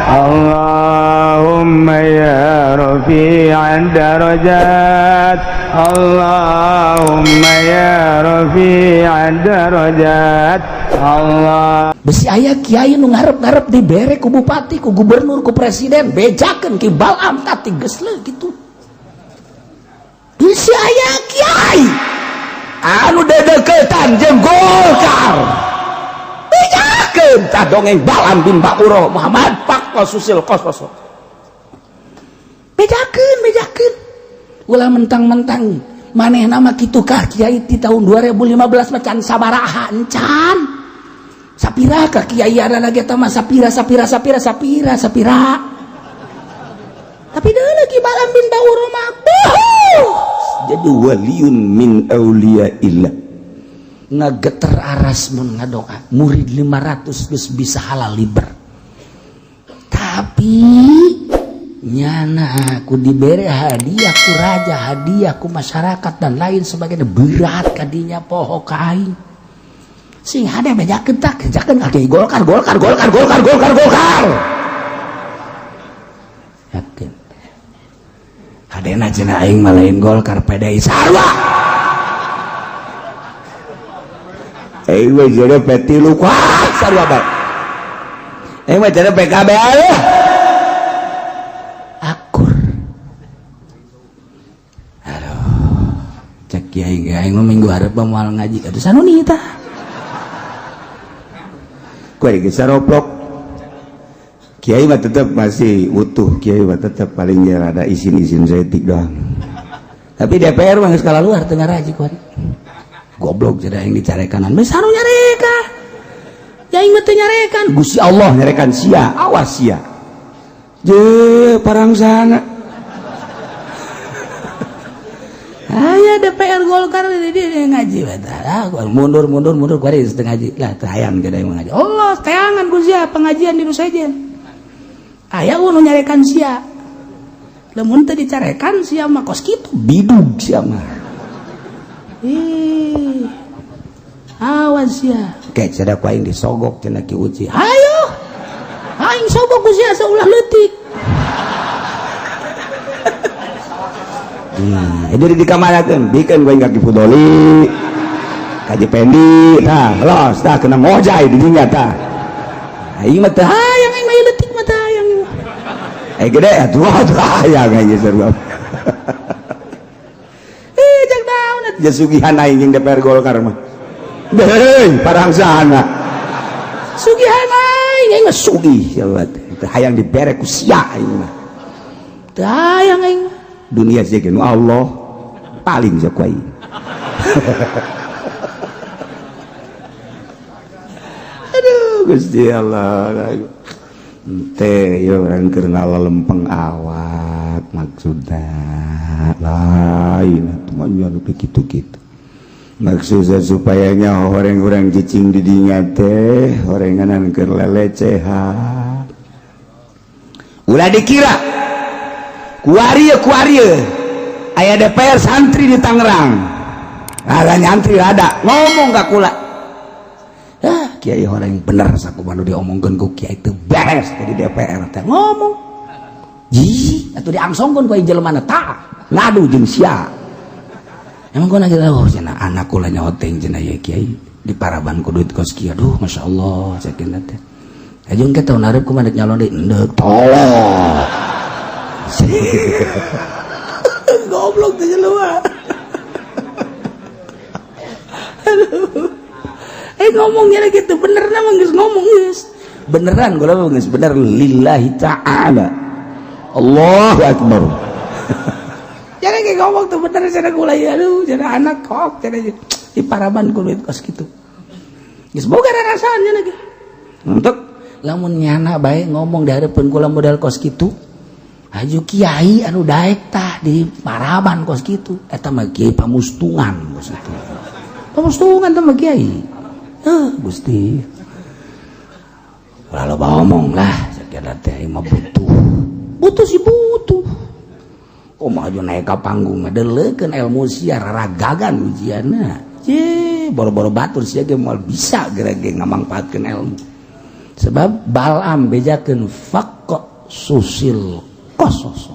Allahumma ya rafi'ad darajat Allahumma ya rafi'ad darajat Allah. Besi aya kiai nu ngarep-ngarep dibere ku bupati, ku gubernur, ku presiden, bejakeun ki Balam tati geus leuh kitu. Besi aya kiai anu dedeketan jeung Golkar, bejakeun tah dongeng Balam bin Ba'uro Muhammad Pak Susil Kososo. Bejakeun ulah mentang-mentang maneh nama kitu kah kiai di tahun 2015 macan sabaraha encan. Sapira ka kiai ada lagi tama sapira. Tapi deui lagi Balam bin Ba'uro mah jadi waliun min auliyaillah. Ngageter aras mun ngadoa murid 500 geus bisa halal liber. Tapi nyana aku diberi hadiah ku raja, hadiah ku masyarakat dan lain sebagainya, berat kadinya poho ka aing. Sing hade bejakeun tak kerjakeun kaki Golkar. Yakin. Hadena cenah aing mah lain Golkar PDI sarua. Aing mah jadi peti lu kuat sarua bae. Aing mah jadi PKB aya. Akur. Aduh. Cek kiai aing mah minggu hareup moal ngaji ka anu nih tah. Kue gesaroplok kiai mah tetap masih utuh, kiai mah tetap paling ya ada izin setik doang. Tapi DPR mah geus skala luar teu ngaraji kuat. Goblok jadi yang dicarekan beus anu nyareka. Ya aing mah teu nyarekan, Gusti Allah nyarekan sia, awas sia. Je parang sana. Aya DPR Golkar di ngaji bae. Mundur kuari setengah ngaji. Lah tayang gede ngaji. Allah tayangan ku sia pengajian di Nusajen. Aya nu nyarekan sia. Lamun teu dicarekan sia mah kos kitu bidug sia mah. Awas sia. Kayak sada ku aing disogok cenah ki uji. Hayo. Aing sogok ku sia saulah leutik. Jadi dikamarakeun bikin gue kaki Fudoli kaji pendi tah los tah kena ngojai di dinya tah aing mah teh hayang aing mah leutik mah teh hayang gede atuh hayang aja sarua jak daun atuh sugihan aing jeung DPR Golkar mah deui parang sana sugihan aing mah sugih sia teh hayang dibere ku sia aing mah teh hayang aing dunia sih nu Allah paling jakwai. Aduh Gusti Allah. Teh yo orang keur ngalalempeng awak maksudna lain atuh nya kitu-kitu. Maksudnya supayanya orang-orang cicing di dinya teh horenganan keur lelecehan. Ulah dikira kuaria aya DPR santri di Tangerang ada nyantri ada ngomong gak kula kiai orang yang bener sakumaha diomongkeun ku kiai teu beres di DPR teh ngomong ji atuh diangsongkeun ku jelema tah ngadu jeung sia emang gua nanya cenah anak kula nyoteng cenah ya kiai di Paraban ku duit kos kieu aduh masyaallah cekeun teh ajeng ke tahun hareup kumaha nyalon deui endeuh tolong goblok teh jelema. Aduh. Ngomongnya gitu bener mah geus ngomong geus. Beneran gua mah geus bener lillahi ta'ala. Allahu akbar. Jangan kayak ngomong tuh bener cenah kula ya aduh cenah anak kok cenah di Paraban ku duit kos kitu. Geus boga rasanya lagi. Untuk lamun nyana bae ngomong di hareupeun kula modal kos kitu. Aju kiai anu daek tah di Paraban kos kitu eta mah kiai pamustungan kos kitu. Pamustungan teh mah kiai. Gusti. Lalu ngomong lah sakira teh mah butuh. Butuh sih butuh. Kumaha aju naik ka panggung ngadeulekeun ilmu sia raragagan ujianna. Boro-boro batur sia ge moal bisa gerege ngamangpaatkeun ilmu. sebab Balam bejakeun faqqa susil qasas.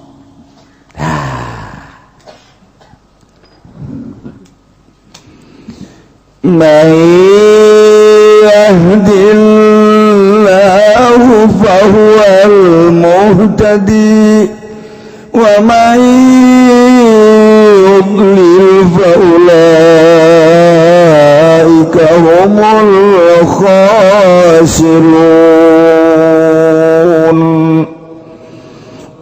May yahdillahu fahuwal muhtadi wa may yudlil fa ulaika humul khasirun.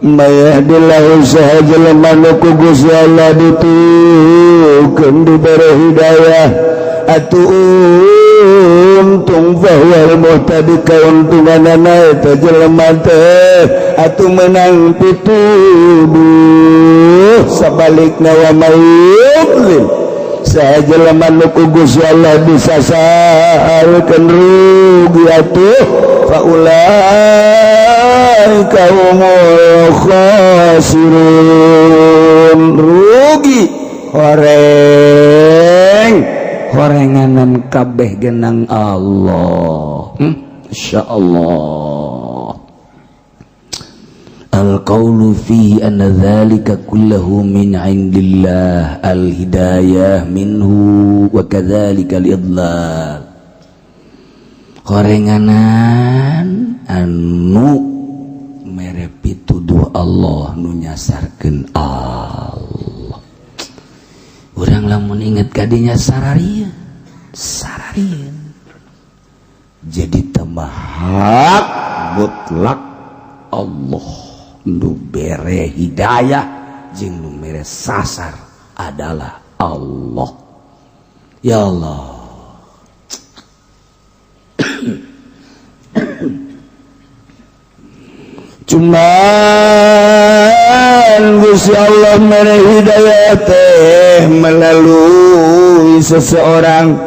May yahdillahu sahajal manuku Gusti Allah ditukeun dibere hidayah untung bahwa muhtadi kauntunganana eta jelema teh atuh menang pituduh sabalikna wa mayyudlil sajelema nu ku Gusti Allah disasarkeun rugi atuh faulaika humul khasirun rugi horenganan kabeh genang Allah. Insyaallah. Al-qaulu fi anna dzalika kulluhu min 'indillah al-hidayah minhu wa kadzalika al-idlal. Horenganan anu mere pituduh Allah nu nyasarkeun Allah. Urang lamun inget kadinya sararieun jadi tamahak mutlak Allah nu bere hidayah jeung nu mere sasar adalah Allah. Ya Allah. Cuman Gusti Allah mere hidayah teh melalui seseorang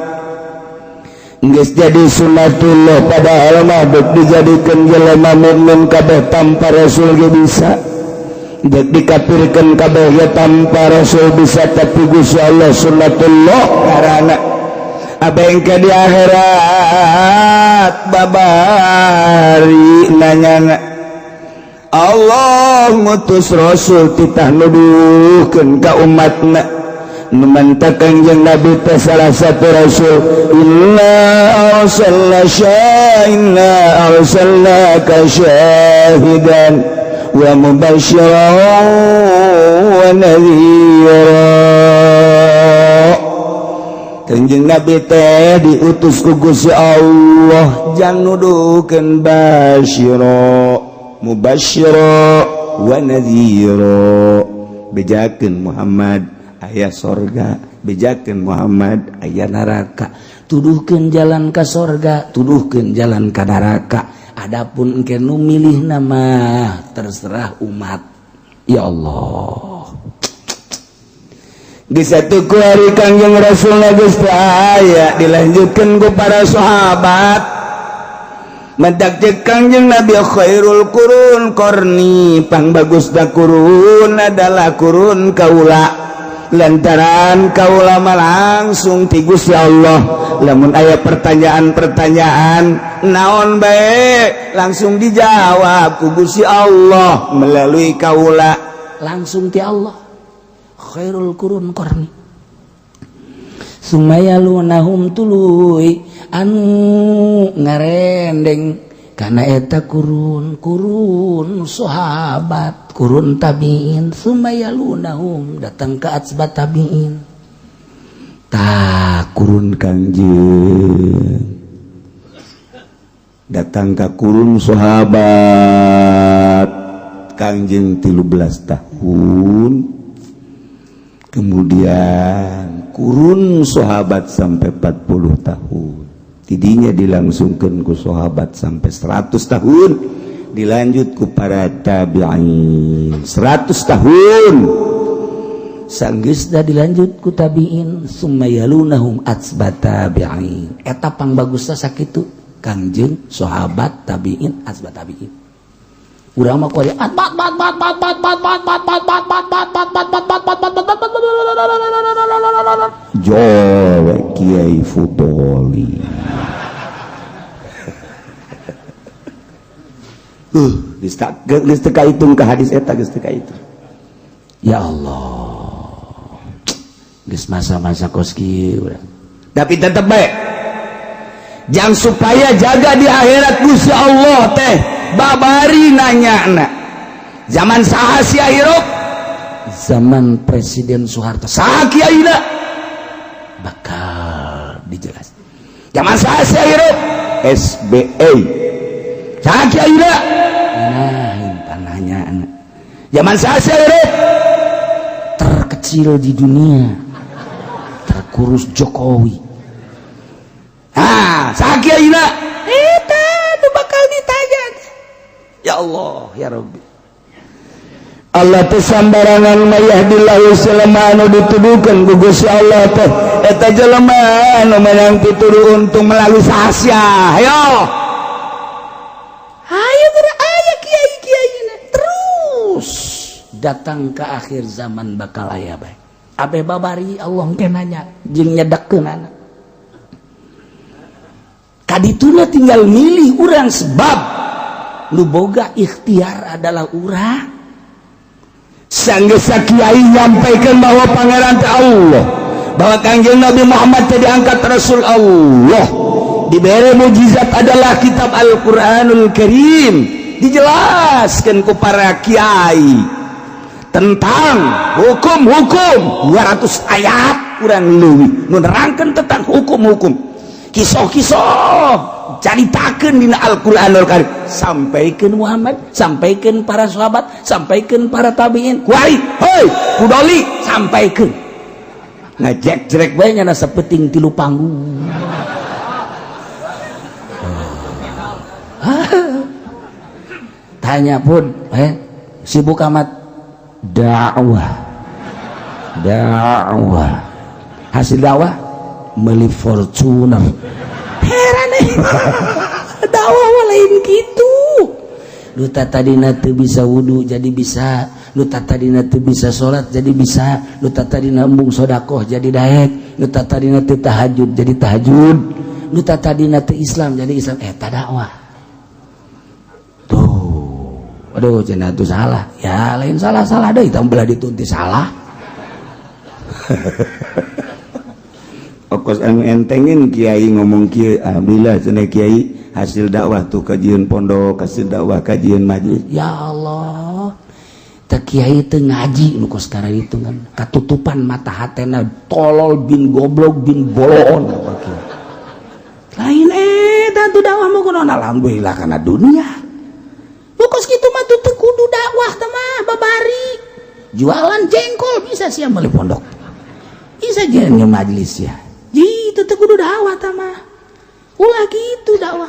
geus jadi sunatullah padahal mah dek dijadikeun jelema mukmin kabeh tanpa rasul ge bisa dek dikafirkeun kabeh ge tanpa rasul bisa tapi Gusti Allah sunatullah karana abengke di akhirat babari nanyana Allah ngutus rasul titah nuduhkeun ka umatna nu mantap kanjeng Nabi teh salah satu rasul inna arsalnaka syahidan wa mubasysyiran wa nadhira. Kanjeng Nabi teh diutus ku Gusti Allah jang nuduhkeun basyira mubasysyira wa nadhira bejakeun Muhammad aya sorga bejakeun Muhammad aya neraka tuduhkeun jalan ka sorga tuduhkeun jalan ka neraka adapun engke nu milih nama terserah umat. Ya Allah di satu hari Kanjeng Rasul geus aya dilanjutkeun ku para sahabat. Mentak cek Kanjeng Nabi khairul qurun qarni pangbagusna qurun adalah qurun kaula lantaran kaula mah langsung ti Gusti Allah lamun aya pertanyaan-pertanyaan naon bae langsung dijawab ku Gusti Allah melalui kaula langsung ti Allah khairul qurun qarni sumayalunahum tuluy anu ngarendeng kana eta kurun sahabat kurun tabiin sumayalunahum datang ke atsbat tabiin tak kurun Kanjeng datang ke kurun sahabat Kanjeng 13 tahun kemudian kurun sahabat sampai 40 tahun tidinya dilangsungkan ku sahabat sampai 100 tahun dilanjut ku para tabi'in 100 tahun sanggeusna dilanjut ku tabi'in sumayalunahum atsbat tabi'in eta pangbagusna sakitu Kangjeng sahabat tabi'in atsbat tabi'in urang mah kuari jowe Kiai Fudoli geus teu kahitung ka hadis eta geus teu kahitung. Ya Allah, geus masa-masa kos kieu urang. Tapi tetep bae jang supaya jaga di akhirat Gusti Allah teh babari nanyana zaman saha sia hirup zaman Presiden Soeharto saha kiaina bakal dijelas zaman saha sia hirup SBY saha kiaina nah nanyana zaman saha sia hirup terkecil di dunia terkurus Jokowi. Saha kiaina eta nu bakal ditanya. Ya Allah ya Rabbi, Allah teh sambarangan mayahdillahu salama anu dituduhkeun ku Gusti Allah teh eta jelema anu menang pituduh untung melalui sahasia. Hayo geura aya kiai-kiaina terus datang ke akhir zaman bakal aya bae. Abe babari Allah engke nanya jeung nyedekkeunana. Kadituna tinggal milih urang sebab nu boga ikhtiar adalah urang. Sanggeus kiai nyampaikeun bahwa pangeran teh Allah, bahwa Kangjeng Nabi Muhammad teh diangkat Rasul Allah, dibere mukjizat adalah kitab Al-Qur'anul Karim, dijelaskeun ku para kiai tentang hukum-hukum 200 ayat urang leuwih nu nerangkeun tentang hukum-hukum. Kisah-kisah caritakeun dina Al-Qur'anul Karim, sampaikeun Muhammad, sampaikeun para sahabat, sampaikeun para tabi'in, kuari heuy kudoli sampaikeun ngajek-jerek bae nya sapeting 3 panggung. Tanya pun sibuk amat dakwah hasil dakwah beli Fortuner. Heran dakwah lain gitu. Lu tadina teu bisa wudu jadi bisa, lu tadina teu bisa salat jadi bisa, lu tadina embung sedekah jadi daek, lu tadina teu tahajud jadi tahajud, lu tadina teu Islam jadi Islam. Eta dakwah. Tuh. Aduh cenah tuh salah. Ya lain salah-salah deui tah belah ditunti salah. Okos anu entengin kiai ngomong kieu alhamdulillah cenah kiai hasil dakwah tuh kajian pondok, hasil dakwah kajian majelis. Ya Allah, teh kiai teu ngaji nu kos karena itu kan katutupan mata hatena tolol bin goblok bin bolon. Lain eta tuh dakwah mah kunaon alhamdulillah kana dunia. Nu kos kitu mah teu kudu dakwah teh mah babari. Jualan jengkol bisa sia meuli pondok. Bisa jeung majelis ya. Jitu teh kudu dakwah teh mah. Ulah gitu dakwah.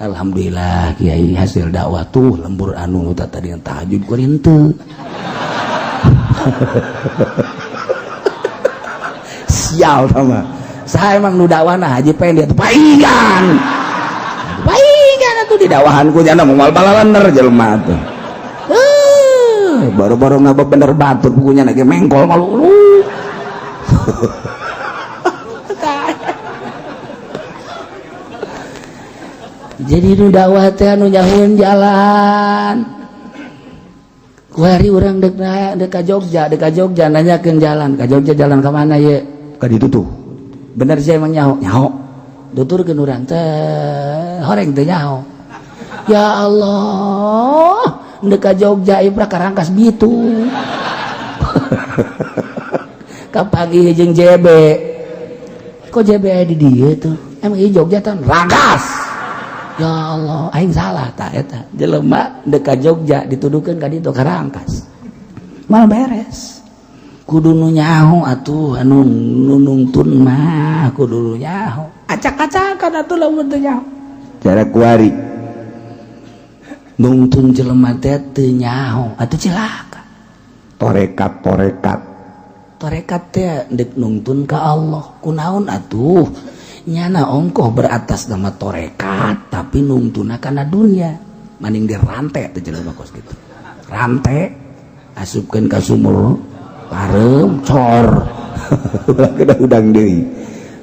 Alhamdulillah kiai hasil dakwah tuh lembur anu tadi yang tahajud kuring teu. Sial sama. Saya emang nu dakwahna haji pendek teh paingan. Paingan atuh di dakwahan ku jana moal balalaner jelema teh. Baru-baru ngapa bener batur bukunya lagi mengkol malu. Jadi nu dakwah teh anu nyahueun jalan. Kuari urang dek ka Jogja nanyakeun jalan. Ka Jogja jalan ka mana ye? Ka ditu tuh. Bener sih emang nyaho. Tuturkeun urang teh horeng teh nyaho. Ya Allah, dek ka Jogja ieu Karangkas Bitu. Ka pagi jeung JB. Kok JB aya di dieu tuh? Emang ieu Jogja teh Rangkas. Ya Allah, aing salah tak eta. Jelema dek ka Jogja dituduhkeun ka ditu Karangkas. Mal beres. Kudu nu nyaho atuh anu nunungtun mah kudu nu nyaho. Acak-acakan atuh lamun teu nyaho. Cara kuari. Nungtun jelema teh teu nyaho atuh cilaka. Torekat teh dek nungtun ka Allah. Kunaon atuh? Nyana ongkoh beratas nama torekat tapi nungtuna kana dunia maning dirante teh jelema kos kitu rante asupkeun ka sumur pareum cor ulah udang deui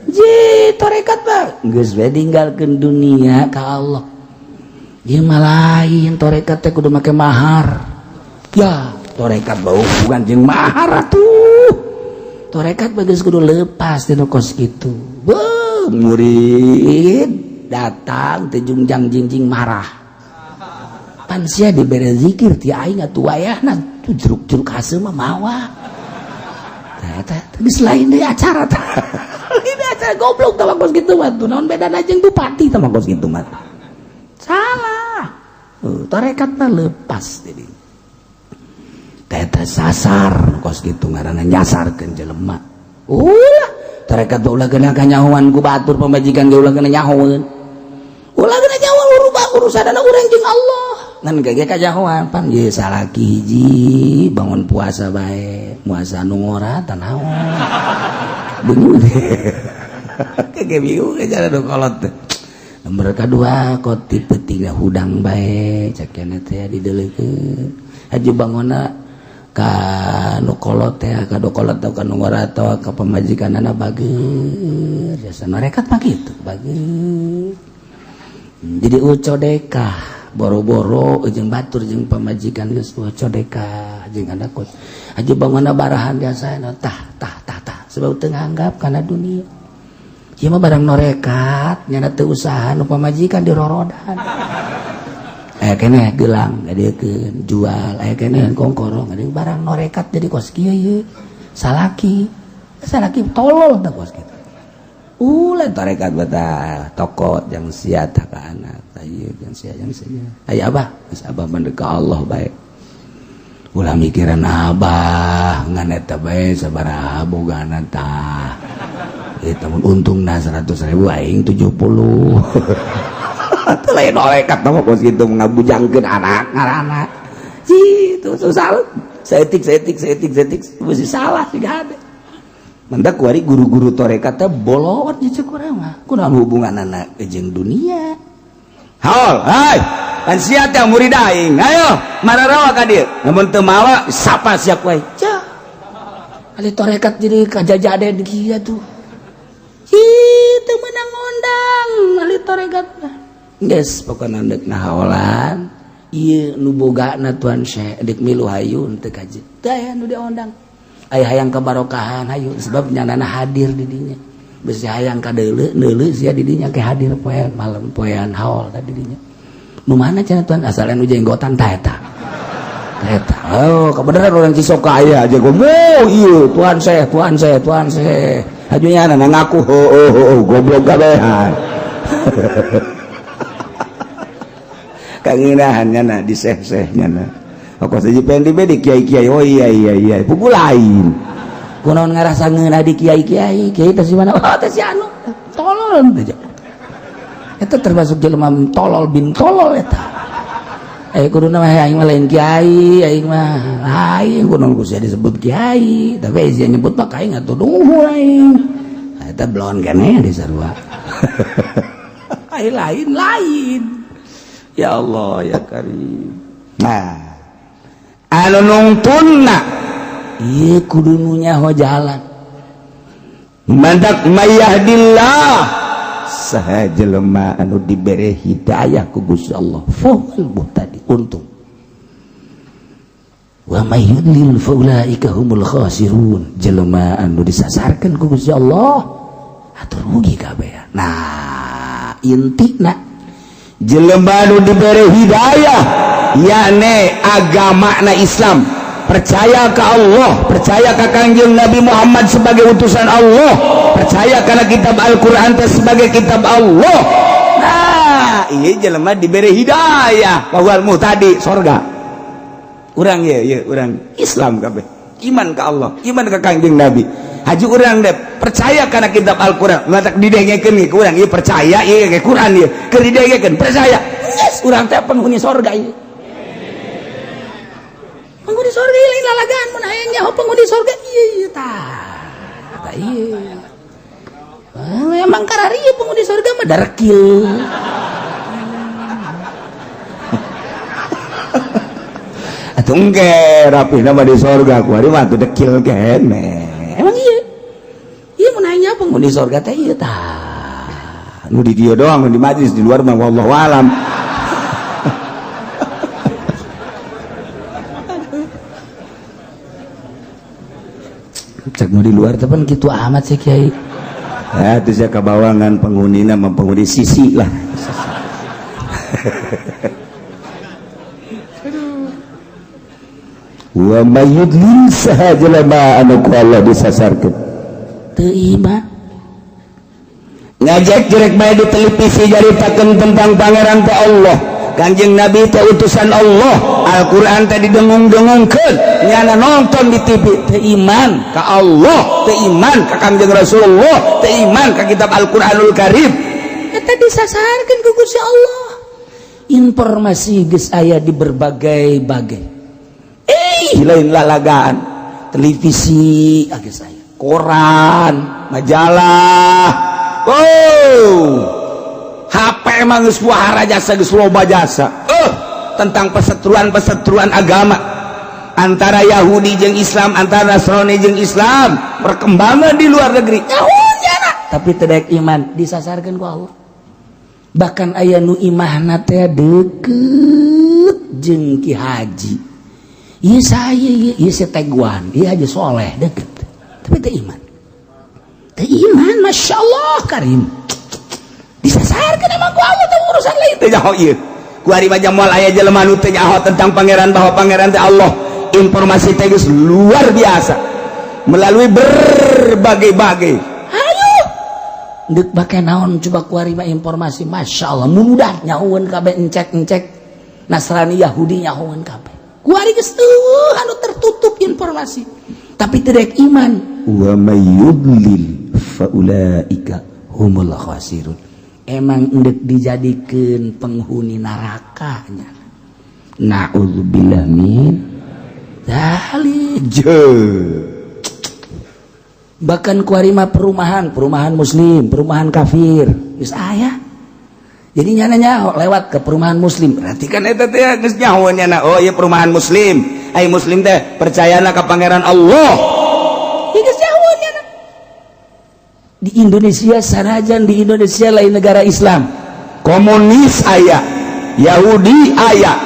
ji torekat mah geus we ninggalkeun dunia ka Allah Ieu mah lain tarekat teh kudu make mahar. Ya, tarekat bau hubungan jeung mahar atuh. Tarekat bagus kudu lepas dina kos kitu. Beuh, murid datang teh jungjang jingjing marah. Pan sia dibere zikir ti aing atuh wayahna tuh jeruk-jeruk haseul mah mawa. Eta geus lain deui acara tah. Ini acara goblok tah kos kitu mah tuh. Naon bedana jeung bupati tah kos kitu mah. Salah. Tarekat mah lepas teh dieu. Eta sasar kos kitu ngaranna nyasarkeun jelema. Ulah tarekat ulah kena kanyahoan ku batur pamajikan ge ulah kena nyahoeun. Ulah kena nyahoeun urusanna urang jeung Allah. Ngan gage kanyahoan pan ye salaki hiji bangun puasa bae, puasa nu ngora tah naon. Bingung. Kage bingung cara do kolot teh. Nomor kadua koti peutingna hudang bae, cak keneh teh dideuleukeun. Haji bangona ka nu kolot teh ka do kolot teh ka nu ngarato ka pamajikanana bageur jasa narekat mah kitu bageur. Jadi ucodeka boro-boro jeung batur jeung pamajikan geus ucodeka jeung adakot haji bangona barahan biasana tah sebab teu nganggap kana dunia. Ieu mah barang norekat nyana teu usaha nu pamajikan dirorodan. Aya keneh gelang ngadeukkeun jual, aya keneh kongkorong ngadeuk barang norekat jadi kos kieu ye. Salaki tolol tah kos kitu. Ulah tarekat betah toko jang sia tah ka anak, tah ieu jang sia. Aya abah, geus abah mandeg ka Allah bae. Ulah mikiran abah ngan eta bae sabaraha bogana tah. Eta mun untungna 100.000 aing 70. Itu lain olekat nama kos gitu ngabujangkeun anak ngaranna gitu susah setik mesti salah siga ade mentak kuari guru-guru tarekat teh bolot jeung kurang mah kunaon hubungan anak jeung dunia haul hai pan sia teh murid aing ayo mararawa ka dieu namun teu mawa sapa siap wae cah ali tarekat jadi kajajaden kieu tuh teu meunang ngondang ali tarekat mah geus pokona deuk nahaolan ieu nu bogana tuan Syekh deuk milu hayu teu kaji teh aya nu diondang aya hayang kabarokahan hayu sebab nyanana hadir di dinya beus hayang ka deuleu sia di dinya ke hadir poe malam poean haol tadi dinya nu mana cenah tuan asal anu jenggotan tah eta oh kabeneran urang Cisoka aya aja gomo ieu tuan Syekh hajunya na ngaku goblok gabehan kanginahannya na di seh-sehnya na kok saja pengen di kiai-kiai oh iya pugu lain kunaon ngarasa ngeuna di kiai-kiai teh si mana oh teh si anu tolol aja eta termasuk jelema tolol bin tolol eta kuduna mah aing mah lain kiai aing mah lain kunaon ku sia disebut kiai tapi sia nyebut mah aing atuh duhur aing eta blon keneh di sarua lain ya Allah ya Karim. Nah, anu nungtunna ieu kudu nu nyaho jalan. Mandak mayahdillah saha jelema anu dibere hidayah ku Gusti Allah. Fahul muhtadi untung. Wa may yudlil fa ulaika humul khasirun. Jelema anu disasarkeun ku Gusti Allah atuh rugi kabeh. Nah, intina jelema nu diberi hidayah yakni agamana Islam percaya ke Allah percaya ke Kangjeng Nabi Muhammad sebagai utusan Allah percaya karena kitab Al-Quran sebagai kitab Allah. Nah iya jelema diberi hidayah bahwa muhtadi sorga urang ya urang Islam kabeh iman ke Allah iman ke Kangjeng Nabi haji urang deh percaya karena kitab Al-Quran matak didengekeun ke urang ieu percaya ieu ke Quran ieu keur didengekeun percaya yes urang teh penghuni surga ieu penghuni surga ieu lain lalagaan mun aya nyaho penghuni surga ieu tah ieu emang karari ieu penghuni surga mah darkil atuh engke rapih nama di surga ku ari mah teu dekil keneh emang iya mun aya penghuni surga teh ieu tah nu di dieu doang di majlis di luar mah wallahu alam cek nu di luar tepan gitu amat sih Kiai. Ya itu saya kebawangan penghuni nama penghuni sisi lah. Wa mayyudlil sahajalama anu ku Allah disasarkeun. Teu iman. Ngajak jerek bae di televisi jaritakeun tentang pangeran teh Allah. Kanjeng Nabi teh utusan Allah. Al-Qur'an teh didengung-dengungkeun, nyana nonton di TV. Teu iman ka Allah, teu iman ka Kanjeng Rasulullah, teu iman ka kitab Al-Qur'anul Karim. Eta disasarkeun ku Gusti Allah. Informasi geus aya di berbagai-bagai. Lain lalagaan televisi geus aya, koran, majalah. HP emang geus wahara jasa, geus loba jasa. Tentang perseteruan agama antara Yahudi jeung Islam, antara Nasrani jeung Islam, perkembangan di luar negeri. Tapi teu iman disasarkeun ku Allah. Bahkan aya nu imahna teh deukeut jeung Ki Haji. Ieu saya ieu seteguan, ieu Haji Soleh deukeut. Tapi teu iman. Teu iman, masyaallah karim. Disasarkeun emang ku Allah teh urusan lain teh nyaho ieu. Ku ari mah moal aya jelema nu teu nyaho tentang pangeran bahwa pangeran teh Allah. Informasi teh geus luar biasa. Melalui berbagai-bagai. Ayo. Deuk bake naon coba ku ari mah informasi, masyaallah mudah nyahoeun kabeh encek-encek. Nasrani Yahudi nyahoeun kabeh. Ku ari geus teu anu tertutup informasi. Tapi teu iman. Wa may yudlil fa ulaika humul khasirun. Emang endek dijadikeun penghuni nerakanya. Na'udzubillah min dzalik. Bahkan kuari mah perumahan muslim, perumahan kafir geus aya. Jadi nyana lewat ke perumahan muslim. Berarti kan eta teh geus nyaho nyana. Oh ieu perumahan muslim. Ai muslim teh percayana ka pangeran Allah. Ieu geus nyaho nyana. Di Indonesia sanajan di Indonesia lain negara Islam. Komunis aya, Yahudi aya.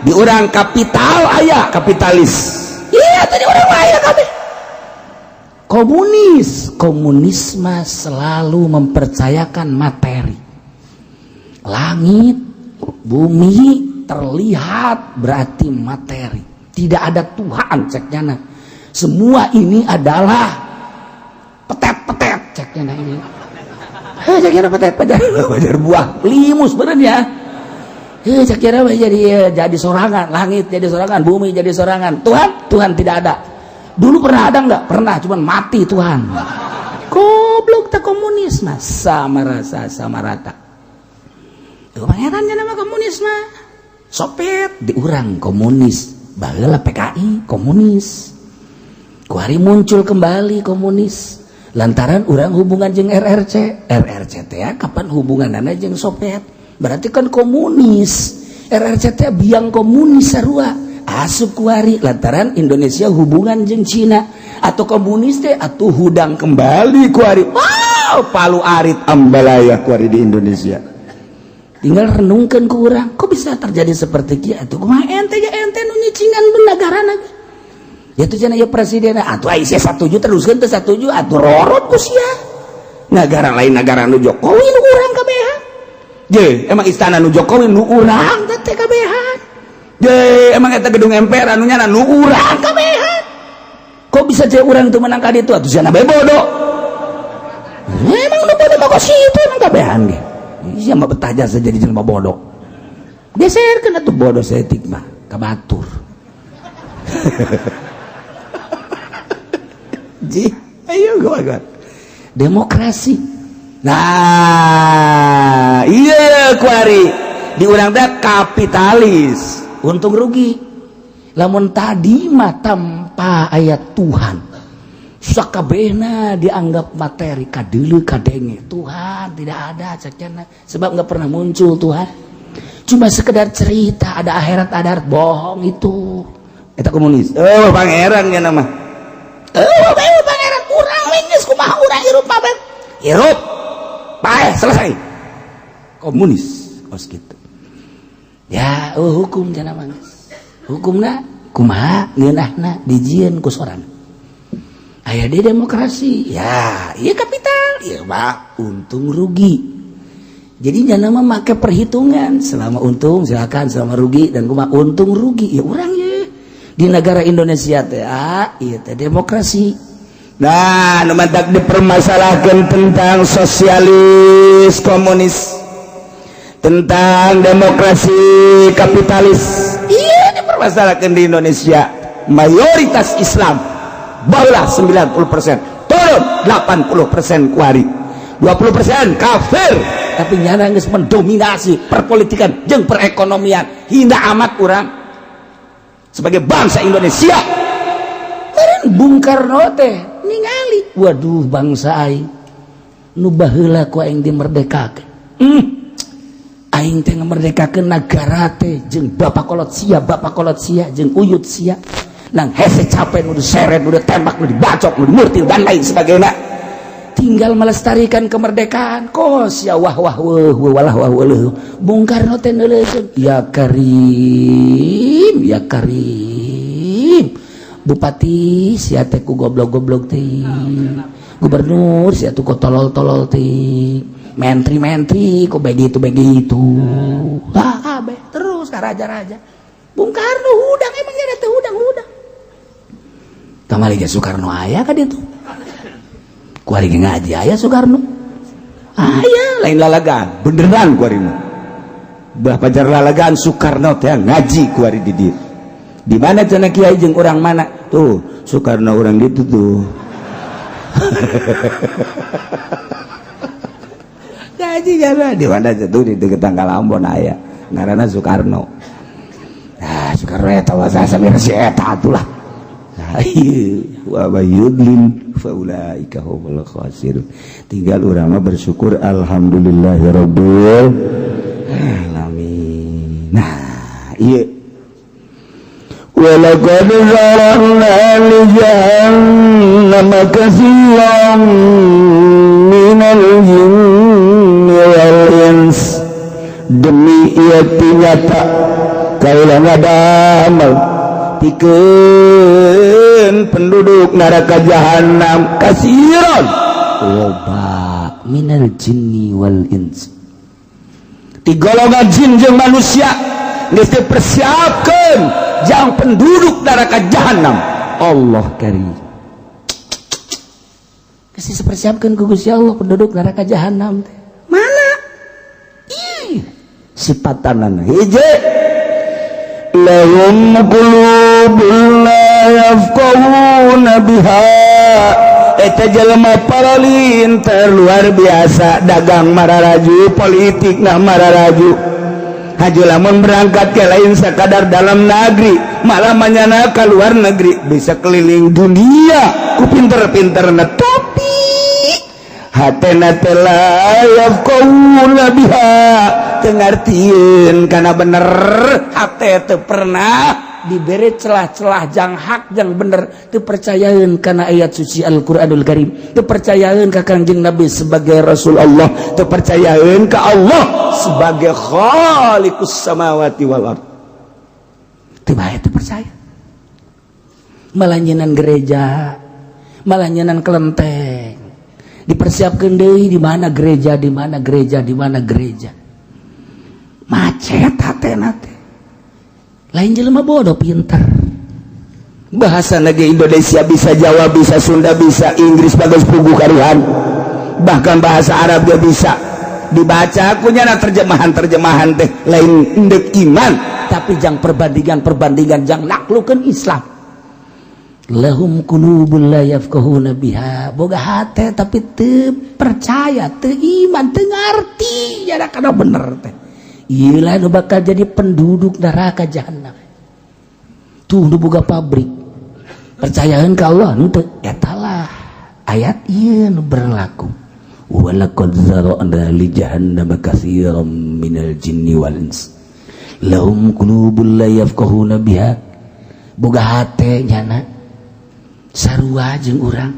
Di urang kapital aya, kapitalis. Iya tadi orang aya kabeh. Komunisme selalu mempercayakan materi. Langit, bumi terlihat berarti materi. Tidak ada Tuhan ceknya. Semua ini adalah petet-petet ceknya ini. Ceknya petet pajar buah limus benernya. Ceknya jadi sorangan, langit jadi sorangan, bumi jadi sorangan. Tuhan tidak ada. Dulu pernah ada nggak? Pernah, cuman mati Tuhan. Goblok tak komunisme sama rata. Tuh pangerannya nama komunisme. Soviet diurang komunis, baheula PKI komunis. Kuari muncul kembali komunis. Lantaran urang hubungan jeung RRC teh kapan hubunganana jeung Soviet? Berarti kan komunis. RRC teh biang komunis sarua. Asup kuari lantaran Indonesia hubungan jeung Cina atau komunis teh atuh hudang kembali kuari. Wow, palu arit ambalaya kuari di Indonesia. Tinggal renungkeun ku urang, kok bisa terjadi seperti kieu atuh? Kumaha ente nu nyicingan benagarana. Ya tuh cenah ieu presiden atuh ai sia satuju teruskeun teu satuju atuh rorot ku sia. Negara lain negara nu Jokowi nu urang kabehan. Je, emang istana nu Jokowi nu urang teh kabehan. Emang eta gedung MPR anu nyana nu urang kabehan. Kok bisa cek urang teu menang ka ditu atuh cenah bae bodoh. Emang nu bodoh mah situ emang kabehan ge. Iya mah betah jasa jadi jelema bodoh. Geserkeun atuh bodoh setik mah ka batur. Ji, ayo gua. Demokrasi. Nah, iya kuari di urang teh kapitalis. Untung rugi. Lamun tadi mah tanpa ayat Tuhan. Sakabehna dianggap materi kadeuleu kadenge. Tuhan tidak ada cekna sebab enggak pernah muncul Tuhan. Cuma sekedar cerita ada akhirat bohong itu. Eta komunis. Oh, pangeran nya nama. Pangeran urang geus kumaha urang hirup babet. Hirup. Bae selesai. Komunis kos kitu. Ya, hukum cenah mah. Hukumna kumaha ngeunahna dijieun ku sorang. aya di demokrasi ya iya kapital iya Pak untung rugi jadi jangan make perhitungan selama untung silakan selama rugi dan kumaha untung rugi ya urang ya di negara Indonesia teh iya teh demokrasi. Nah nu mantak dipermasalahkan tentang sosialis komunis tentang demokrasi kapitalis iya dipermasalahkan di Indonesia mayoritas Islam barulah 90% turun 80% kuari 20% kafir tapi nyana geus mendominasi perpolitikan jeung perekonomian hinda amat urang sebagai bangsa Indonesia. Keren Bung Karno teh ningali waduh bangsa aing nu baheula ku aing dimerdekakeun aing teh ngamerdekakeun nagara teh jeung bapak kolot sia jeung uyut sia nang hese capek nu diseret nu ditembak nu dibacok nu dimurtil dan lain sebagainya tinggal melestarikan kemerdekaan kos ya wah walah Bung Karno teh neuleun ya Karim bupati sia teh ku goblok-goblok teh gubernur sia teh ku tolol-tolol teh menteri ku begitu terus ka raja-raja Bung Karno hudang emang nya teh hudang kamari ge Soekarno aya ka ditu kuari ge ngaji aya Soekarno aya lain lalagaan beneran kuari mah bah pajar lalagaan Soekarno teh ngaji kuari di dieu di mana cenah kiai jeung urang mana tuh Soekarno urang ditu tuh ngaji jalan di mana tuh di deket tanggal Ambon aya ngaranna Soekarno. Nah Soekarno eta wasa samira si eta atulah wa yudlin faulaika humul khasirun tinggal urang mah bersyukur alhamdulillahirabbil alamin. Nah ieu walaqad zara'na li jahannama katsiran minal jinni wal ins demi ieu nyata kaula ngadamel pikeun penduduk neraka jahanam katsiran loba minal jinni wal ins ti golongan jin jeung manusia geus dipersiapkeun jang penduduk neraka jahanam. Allah karim geus dipersiapkeun ku Gusti Allah penduduk neraka jahanam teh mana sipatanana hiji lahum qulubun la yafqahuna biha eta jelema paralinter luar biasa dagang mararaju politik nah mararaju haju lamun berangkat ke lain sakadar dalam negeri malah manyana ke luar negeri bisa keliling dunia ku pinter-pinterna tapi hatena teh la yafqahuna biha teu ngartieun kana bener hate teu pernah diberi celah-celah jang hak jang bener teu percayaeun kana ayat suci Al-Qur'anul Karim teu percayaeun ka Kangjeng Nabi sebagai Rasul Allah teu percayaeun ka Allah sebagai Khaliqus samawati wal ard teu bae teu percaya malah nyenan gereja malah nyenan kelenteng dipersiapkeun deui di mana gereja macet hatena teh lain jelema bodoh pinter bahasa lagi Indonesia bisa Jawa bisa Sunda bisa Inggris bagus pugu karuhan bahkan bahasa Arab dia bisa dibaca kunyana terjemahan teh lain endek iman tapi jang perbandingan jang naklukeun Islam lahum qulubun la yafqahuna biha boga hate tapi teu percaya teu iman teu ngarti nya kana bener teh ieu lah nu bakal jadi penduduk neraka jahanam tuh nu boga pabrik percayaeun ka Allah nu teu eta lah ayat ieu nu berlaku walaqad zara'na li jahannama katsiran minal jinni wal ins lahum qulubun la yafqahuna biha boga hate nyana sarua jeung urang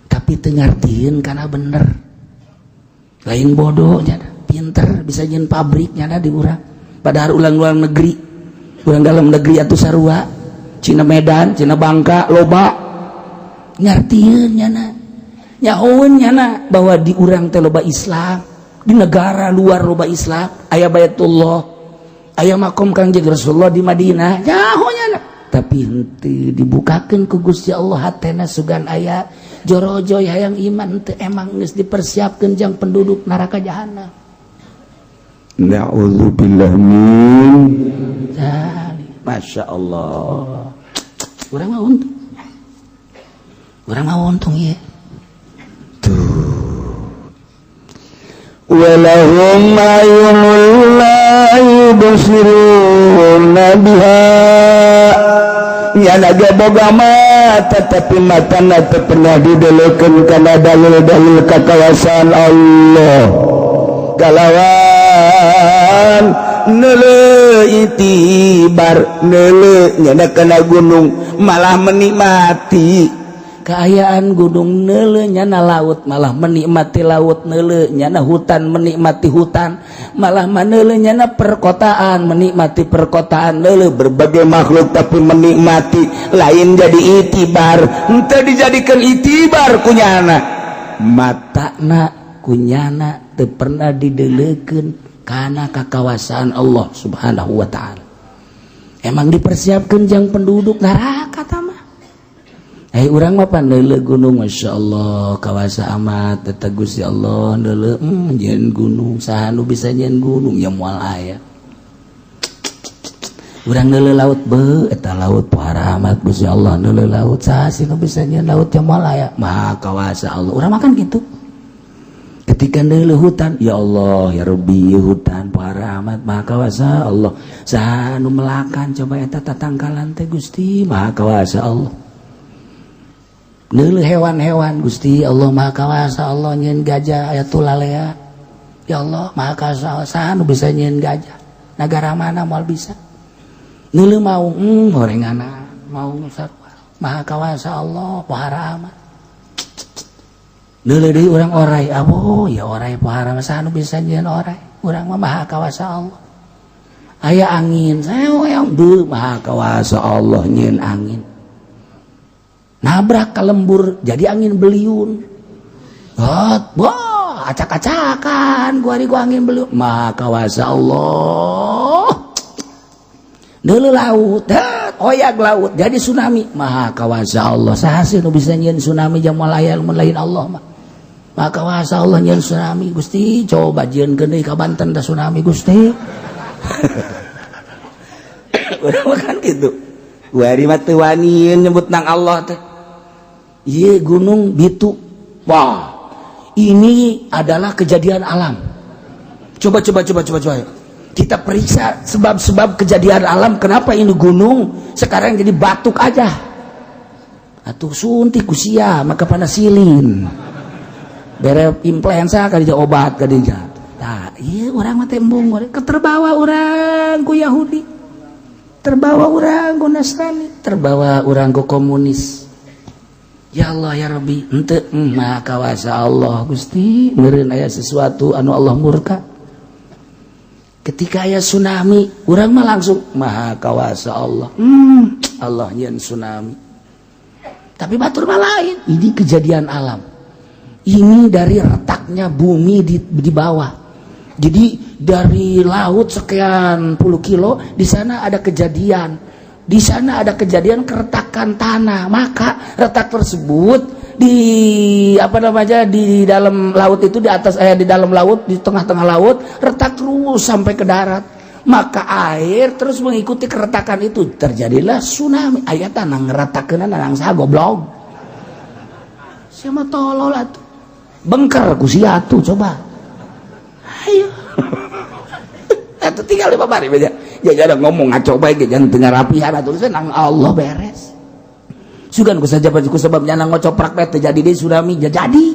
tapi teu ngartieun kana bener lain bodoh nyana pinter bisa nyen pabrik nyana di urang padahal ulang negeri urang dalam negeri atuh sarua Cina Medan Cina Bangka loba ngartieun nyana nyahoeun nyana bahwa di urang teh loba Islam, di negara luar loba Islam, aya Baitullah, aya makom Kangjeng Rasulullah di Madinah, nyaho nyana. Tapi henteu dibukakeun ku Gusti Allah hatena sugan aya jorojoy hayang iman teu emang geus dipersiapkeun jang penduduk neraka jahanam. Na'udzubillah min. Masya Allah. Urang mah untung ya. Walahum ayunul la yubsiruna biha. Nyana ge boga mata tapi matana teu pernah didelekeun kana dalil-dalil kakawasan Allah. Kalawan neule itibar neule nyana kana gunung malah menikmati keayaan gunung, neule nyana laut malah menikmati laut, neule nyana hutan menikmati hutan, malah neule nyana perkotaan menikmati perkotaan, neule berbagai makhluk tapi menikmati lain jadi itibar henteu dijadikan itibar kunyana matana kunyana teu pernah didelekeun kana kakawasan Allah Subhanahu wa taala. Emang dipersiapkeun jang penduduk neraka tah mah. Urang mah pandeuleu gunung masyaallah kawasa amat eta Gusti Allah deuleu nyeun gunung saha nu bisa nyeun gunung ya moal aya. Urang deuleu laut beu eta laut pohara amat Gusti Allah deuleu laut saha sih nu bisa nyeun laut ya moal aya. Maha kawasa Allah. Urang mah kan kitu. Ketika deuleu hutan ya Allah ya Rabbi hutan pohara amat maha kawasa Allah. Saha nu melakan coba eta tatangkalan teh Gusti maha kawasa Allah. Neuleuh hewan-hewan Gusti Allah maha kawasa Allah nyeun gajah aya tulalea ya Allah maha kawasa saha nu bisa nyeun gajah nagara mana moal bisa neuleuh mau gorengana mau sarua maha kawasa Allah pohara amat neuleuh deui urang oray aboh ya oray pohara mah saha nu bisa nyeun oray urang mah maha kawasa Allah aya angin saeong beuh maha kawasa Allah nyeun angin nabrak ke lembur jadi angin beliun wah acak-acakan gua angin beliun maha kawasa Allah deuleu laut hoyak laut jadi tsunami maha kawasa Allah saha sih nu bisa nyeun tsunami jang moal aya lain Allah mah maha kawasa Allah nyeun tsunami Gusti coba jieunkeun deui ka Banten da tsunami Gusti urang kan kitu Wari mah teu wani nyebut nang Allah teh. Ieu gunung Bitu. Wah. Ini adalah kejadian alam. Coba. Kita periksa sebab-sebab kejadian alam kenapa ini gunung sekarang jadi batuk aja. Atuh suntik kusia maka panasilin. Bere influenza kadija obat kadija. Tah, ieu urang mah tembung keterbawa urang ku Yahudi. Terbawa orang ku Nasrani, terbawa orang ku komunis. Ya Allah ya Rabbi, henteu maha kawasa Allah Gusti, meureun aya sesuatu anu Allah murka. Ketika aya tsunami, urang mah langsung maha kawasa Allah. Allah nyeun tsunami. Tapi batur mah lain, ini kejadian alam. Ini dari retaknya bumi di bawah. Jadi dari laut sekian puluh kilo di sana ada kejadian. Di sana ada kejadian keretakan tanah. Maka retak tersebut di di dalam laut itu di atas di dalam laut di tengah-tengah laut retak terus sampai ke darat. Maka air terus mengikuti keretakan itu terjadilah tsunami. Aya tanah ngeretakeun nang saha goblok. Siapa tolol atuh. Bengker ku sia atuh coba. Ayo. Itu tinggal di babari beja. Jangan ngomong ngaco bae ge jangan tengah rapihan atuh nang Allah beres. Sugan ku saja ku sebab nyana ngocoprak bae teh jadi deui tsunami jadi.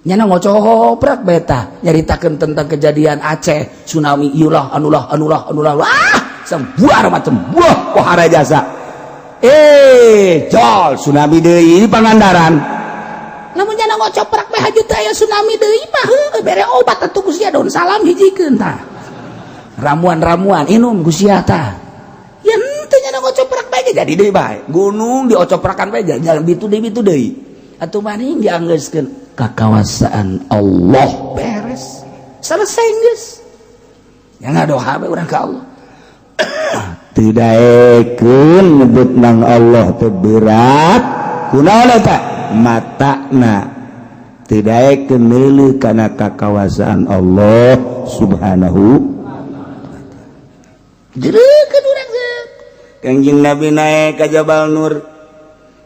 Nyana ngocoprak bae tah nyaritakeun tentang kejadian Aceh tsunami ieulah anulah. Sembuar macam buah pohara jasa. Jol tsunami deui di Pangandaran. Lamun nyana ngocoprak bae haju teh aya tsunami deui mah heuh bere obat atuh ku sia daun salam hijikeun tah. Ramuan inum ku sia tah. Ya henteu nyana ngocoprak bae jadi deui bae gunung diocoprakan bae jalan bitu deui atuh maning dianggeuskeun kakawasan Allah beres selesai geus yang ngadoa bae urang ka Allah teu daekeun nyebut nang Allah teu berat kunaon eta matana teu daekeun neuleuh kana kakawasaan Allah subhanahu jereukeun urang Kangjeng Nabi naik ke Jabal Nur.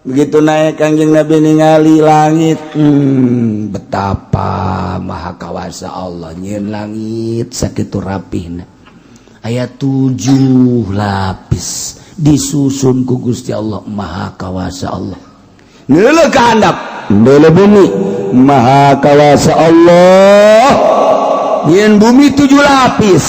Begitu naik Kangjeng Nabi ningali langit. Betapa maha kawasa Allah nyeun langit sakitu rapihna. Aya 7 lapis disusun ku Gusti Allah maha kawasa Allah. Neuleuh ka handap, neuleuh bumi maha kawasa Allah. Nyeun bumi 7 lapis.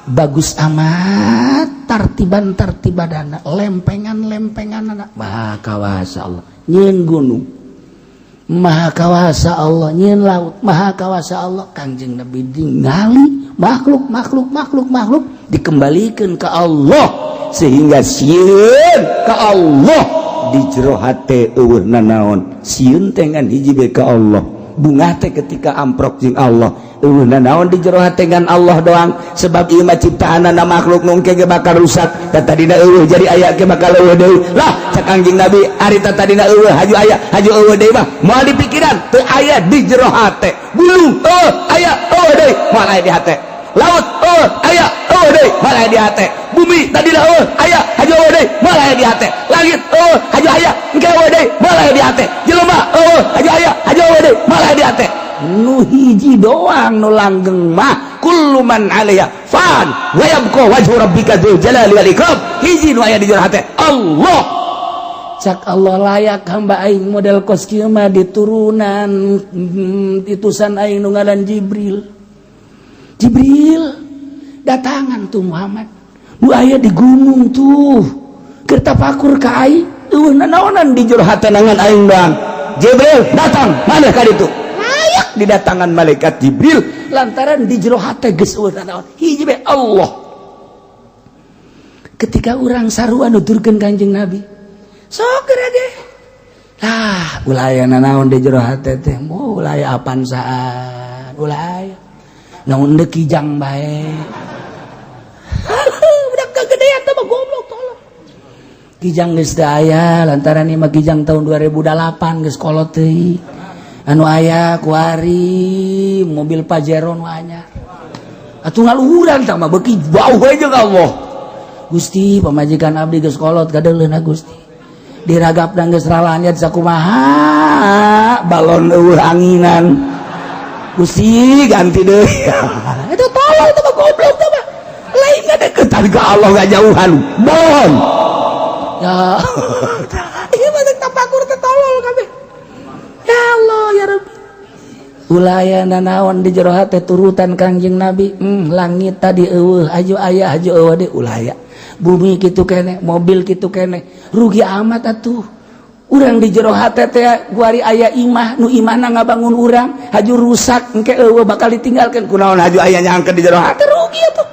Bagus amat tartiban-tartibadana lempengan-lempenganana maha kawasa Allah nyeun gunung maha kawasa Allah nyeun laut maha kawasa Allah Kangjeng Nabi ningali makhluk dikembalikan ke Allah sehingga sieun ka Allah di jero hate eueuh nanaon sieun teh ngan hiji bae ka Allah bunga teh ketika amprok jeung Allah eueuh nanaon di jero hate ngan Allah doang sebab ieu mah ciptaanna makhluk nu engke ge bakal rusak da tadina eueuh jadi aya ge bakal eueuh deui lah cak Kangjeng Nabi ari tadina eueuh haju aya haju eueuh deui mah moal di pikiran teu aya di jero hate bulu aya eueuh deui moal aya di hate laut aya eueuh deui moal aya di hate bumi tadina eueuh aya haju eueuh deui moal aya di hate langit haju aya engke eueuh deui moal aya di hate jelema haju aya haju eueuh deui moal aya di hate nu hiji doang nu langgeng mah kullu man 'alaiha fan wa yabqa wajhu rabbika dzul jalali wal ikram hiji nu aya di jero hate Allah cak Allah layak hamba aing model kos kieu mah diturunan ditusan aing nu ngaran Jibril datangan tuh Muhammad nu aya di gunung tuh keur tapakur ka aing eueuh nanaonan di jero hate nangan aing doang Jibril datang maneh ka ditu didatangan malaikat Jibril lantaran di jero hate geus eueuh nanaon hiji bae Allah ketika urang sarua nuturkeun Kanjeng Nabi sok ge lah ulah aya nanaon di jero hate teh ulah aya apaan saan ulah aya naon deuk kijang bae budak kagedean teh mah goblok tolong kijang geus teu aya lantaran ieu mah kijang tahun 2008 geus kolot teuing anu aya kuari mobil Pajero nu anyar atuh ngaluhuran tah mah beuki bau we jeung Allah Gusti pamajikan abdi geus kolot kadeuleuna Gusti diragapna geus ralanyet sakumaha balon eueuh anginan Gusti ganti deui itu tolong itu mah goblok teh mah lain ngadeuketan ka Allah ngajauhan bon ya ieu mah tapakur teh tolol kabeh ya Allah ya Rabbi ulaya nanaon di jero hate turutan Kangjeng Nabi langit tadi eueuh aju aya aju eueuh de ulaya bumi kitu keneh mobil kitu keneh rugi amat atuh urang di jero hate teh guari aya imah nu imahna ngabangun urang haju rusak engke eueuh bakal ditinggalkeun kunaon haju aya nyangkeun di jero hate rugi atuh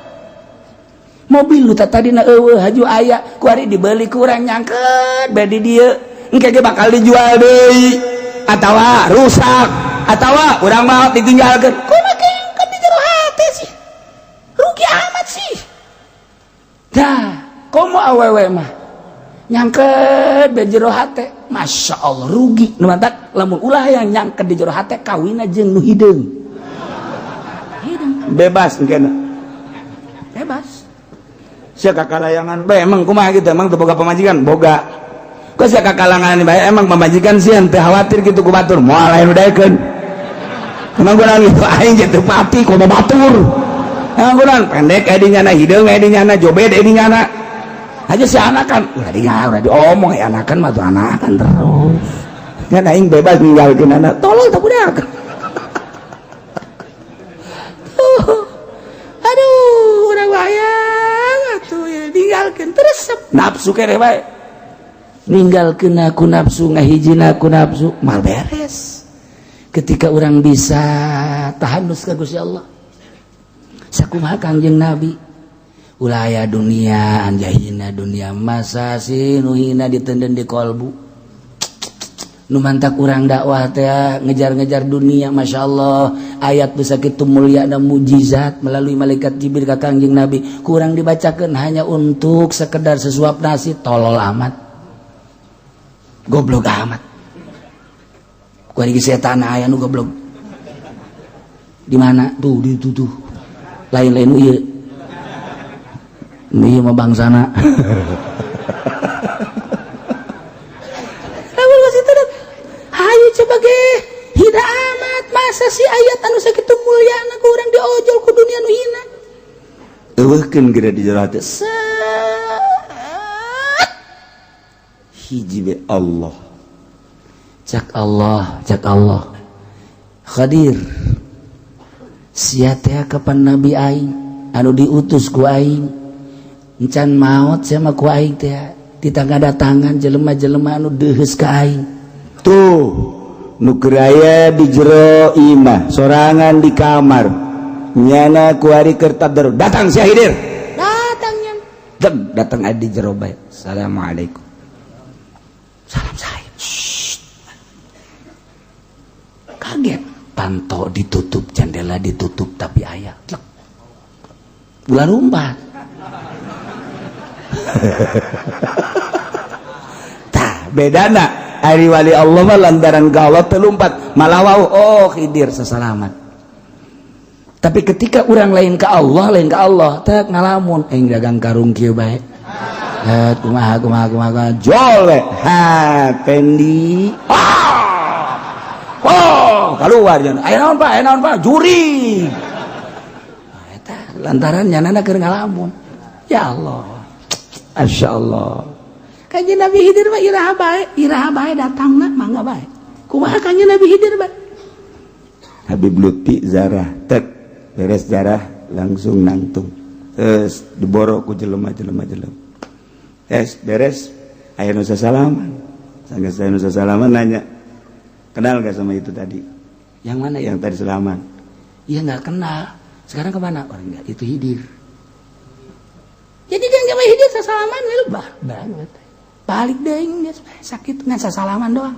mobil nu tadina eueuh haju aya kuari dibeli ku urang nyangkeun bae di dieu engke ge bakal dijual deui atawa rusak atawa urang maot ditinggalkeun kumaha kan di jero hate sih rugi amat sih dah komo awewe mah nyangkeun di jero hate Masya Allah rugi nu mantak lamun ulah yang nyangkeun di jero hate kawina jeung nu hideung bebas engkeuna bebas sia kakalayangan bae emang kumaha kitu emang teu boga pamajikan boga kok sia kakalangan bae emang pamajikan sieun teu khawatir kitu ku batur moal aya nu daekeun emang geunan kitu aing ge teu pati ku batur emang geunan pendek aya di nyana hideung aya di nyana jobed aya di nyana aja si anakan udah diomong ya anakan mah tuh anakan terus kan aing bebas ninggalkeun anak tolong tak budak aduh udah wayang atuh ya ninggalkeun terus nafsu kere bae ninggalkeun aku nafsu ngahijina aku nafsu mal beres ketika orang bisa tahanus ka Gusti Allah sakumaha Kangjeng Nabi Ulaya dunia anjahina dunia masa sih nuhina ditenden di kolbu nu mantak urang dakwah teh ngejar-ngejar dunia. Masya Allah ayat bisa kitu mulia dan mujizat melalui malaikat Jibril ka Kangjeng Nabi kurang dibacakan hanya untuk sekedar sesuap nasi. Tolol amat, goblok amat. Kuari setan aya nu goblok di mana tuh di tuh lain-lain ieu ini mah bangsana. Lamun masih teh hayu coba ge hida amat masa si ayat anu sakitu mulyana ku urang diojol ku dunia nu hina. Eueuhkeun geura di jero hati. Hiji be Allah. Cak Allah. Khadir. Sia teh kapan nabi aing anu diutus ku aing. Encan maot sama ku aing teh ditangadatangan jelema-jelema anu deuheus ka aing. Tuh nu keur aya di jero imah sorangan di kamar nyana ku ari keur tadarus datang si Hidir Datang nyan. datang adi jero bae. Assalamualaikum. Salam saib. Kaget panto ditutup jendela ditutup tapi aya klek. Ulah lumpat. Tah bedana ari wali Allah mah lantaran ka Allah teu lumpat malah wau oh Khidir sasalaman. Tapi ketika orang lain ka Allah teh ngalamun aing dagang karung kieu bae. Kumaha jol we. Ha pendi. Oh keluar jangan. Aya naon Pak? Juri. Eta lantaran nyanana keur ngalamun. Ya Allah. Masya Allah. Kanjeng Nabi Khidir mah iraha bae datangna mangga bae. Kumaha kanjeng Nabi Khidir bae? Habib Lutfi zarah tek beres zarah langsung nangtung. Terus diboro ku jelema. Beres aya nu sasalaman. Sanggeus aya nu sasalaman nanya. Kenal gak sama itu tadi? Yang mana Yang tadi salaman. Iya enggak kenal. Sekarang kemana? Orang enggak itu Khidir. Jadi dia nggak hidup sasalaman lu banget. Balik deui geus sakit ngan sasalaman doang.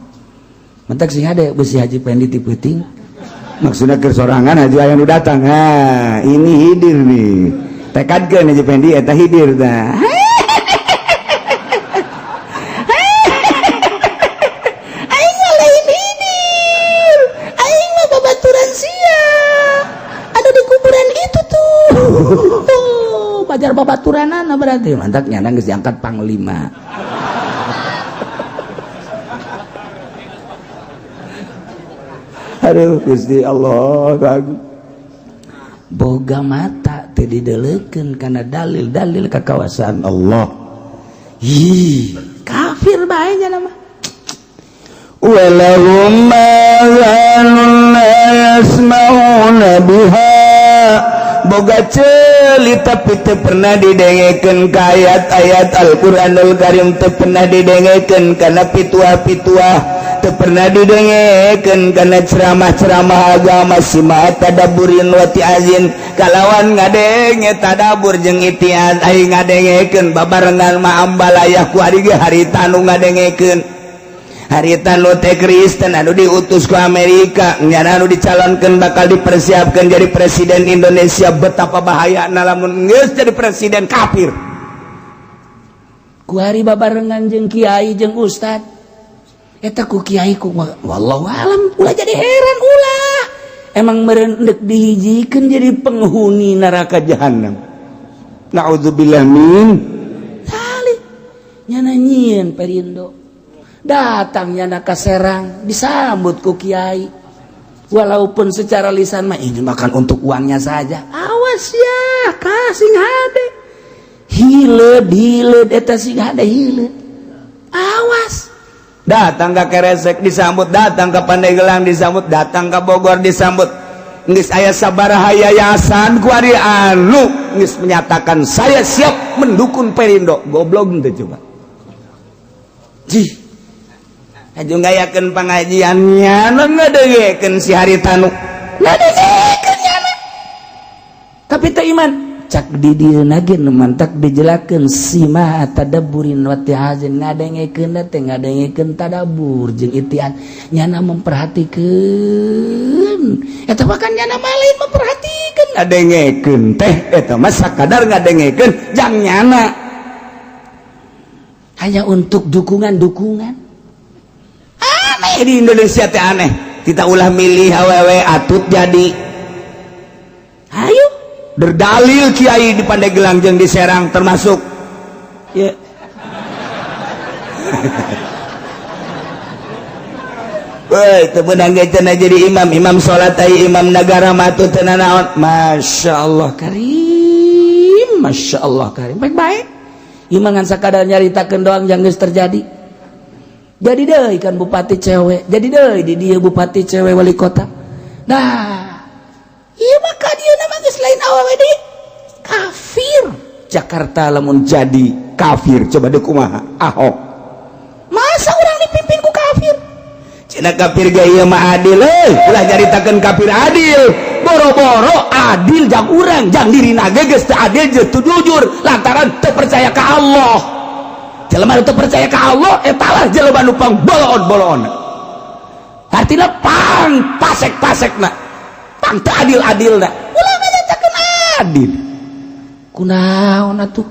Mentek sing ade beusi Haji Pendi ti peuting. Maksudna keur sorangan haji aya nu datang. Ha, ini Hidir nih. Tekadkeun Haji Pendi eta Hidir tah. Aing mah lain Hidir. Aing mah babaturan sia. Ada di kuburan itu tuh. Pajar babaturanana berarti mantap nyana geus diangkat panglima. Aduh Gusti Allah bagus. Boga mata teu dideulekeun kana dalil-dalil kakawasan Allah. Ih, kafir bae nya mah. Walahum ma'anun la yasma'una biha. Boga ceuli tapi teu pernah didengekeun ka ayat-ayat Al-Qur'anul Karim, teu pernah didengekeun kana pituah-pituah, teu pernah didengekeun kana ceramah-ceramah agama simaa tadaburin wa tiazin. Kalawan ngadenge tadabur jeung itiaz aing ngadengekeun babarengan ma ambalayah ku ari ge harita nu ngadengekeun. Harita nu teh Kristen anu diutus ku Amerika nyana anu dicalonkeun bakal dipersiapkan jadi presiden Indonesia. Betapa bahayana lamun geus jadi presiden kafir. Ku hari babarengan jeung kiai jeung ustad. Eta ku kiai ku wallahu alam ulah jadi heran ulah. Emang meureun deuk dihijikeun jadi penghuni neraka jahanam. Naudzubillah min. Tali nyana nyieun Perindo. Datangnya nak Serang disambut ku kiai walaupun secara lisan mah ini makan untuk uangnya saja. Awas ya kasing hade hileud eta sing hade hileud. Awas datang ke Keresek disambut, datang ke Pandeglang disambut, datang ke Bogor disambut. Geus aya sabaraha yayasan ku ari anu geus menyatakan saya siap mendukung Perindo. Goblok teh coba. Jih aju ngayakeun pangajiannya ngadengekeun si Haritanu ngadengekeun nyana tapi teu iman cak di dieu nagen mantak dijelakeun sima tadabburin wa ti'azin ngadengekeun teh ngadengekeun tadabbur jeung itian nyana memperhatikeun eta mah kan nyana lain memperhatikeun ngadengekeun teh eta mah sakadar ngadengekeun jang nyana hanya untuk dukungan-dukungan aneh di Indonesia teh aneh kita ulah milih awewe atut jadi ayo berdalil kiai di Pandeglang jeung di Serang termasuk ya woi teu beunang ge cenah jadi imam salat ai imam negara matu teu naon masyaallah karim masyaallah karim baik-baik ieu mah ngan sakadar nyaritakeun doang yang geus terjadi jadi deui kan bupati cewek jadi deui di dieu bupati cewek wali kota nah iya maka dia nama geus lain awewe deui kafir Jakarta lamun jadi kafir coba deuk kumaha Ahok masa urang dipimpin ku kafir cenah kafir ge ieu mah adil ulah nyaritakeun kafir adil boro-boro adil jang urang jang dirina ge geus teu adil jeung teu jujur lantaran teu percaya ka Allah jelema teu percaya ka Allah eta lah jelema nu pangbolon-bolon artina pang pasek-pasekna pang teu adil-adilna ulah nyaritakeun adil kunaon atuh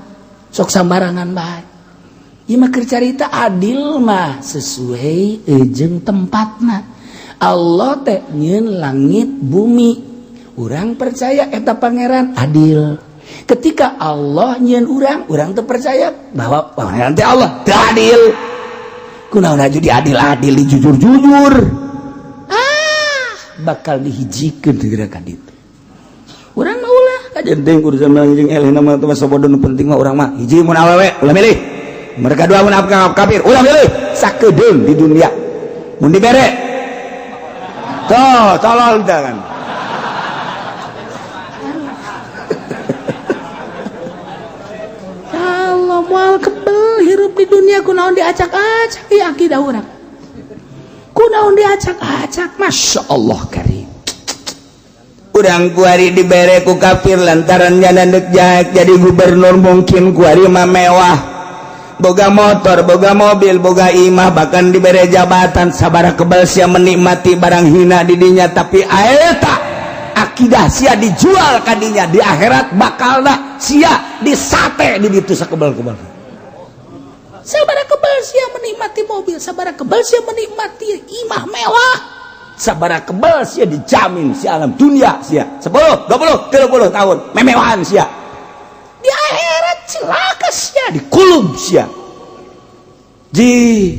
sok sambarangan bae ieu mah keur carita adil mah sesuai jeung tempatna Allah teh nyieun langit bumi urang percaya eta pangeran adil ketika Allah nyieun urang teu percaya bahwa pangeran teh Allah teu adil kunaon aju di adil-adil di jujur-jujur bakal dihijikeun segera ka ditu urang mah ulah kajenting urusan jeung eleh nama teh sabodo nu penting mah urang mah hiji mun awewe ulah milih mereka dua mun kafir ulah milih sakedeung di dunia mun dibere tuh tolol jangan Allah moal kebel hirup di dunia kunaon diacak-acak ieu akidah urang kunaon diacak-acak masyaallah karim urang kuari dibere ku kafir lantaran nyana deuk jaek jadi gubernur mungkin kuari mah mewah boga motor boga mobil boga imah bahkan dibere jabatan sabaraha kebal sia menikmati barang hina di dinya tapi eta akidah sia dijual ka dinya di akhirat bakalna sia disate di ditu sakebal-kebal sabaraha kebal sia menikmati mobil sabaraha kebal sia menikmati imah mewah sabaraha kebal sia dijamin si alam dunia sia 10, 20, 30 tahun memewahan sia di akhirat celaka sia di kulub sia ji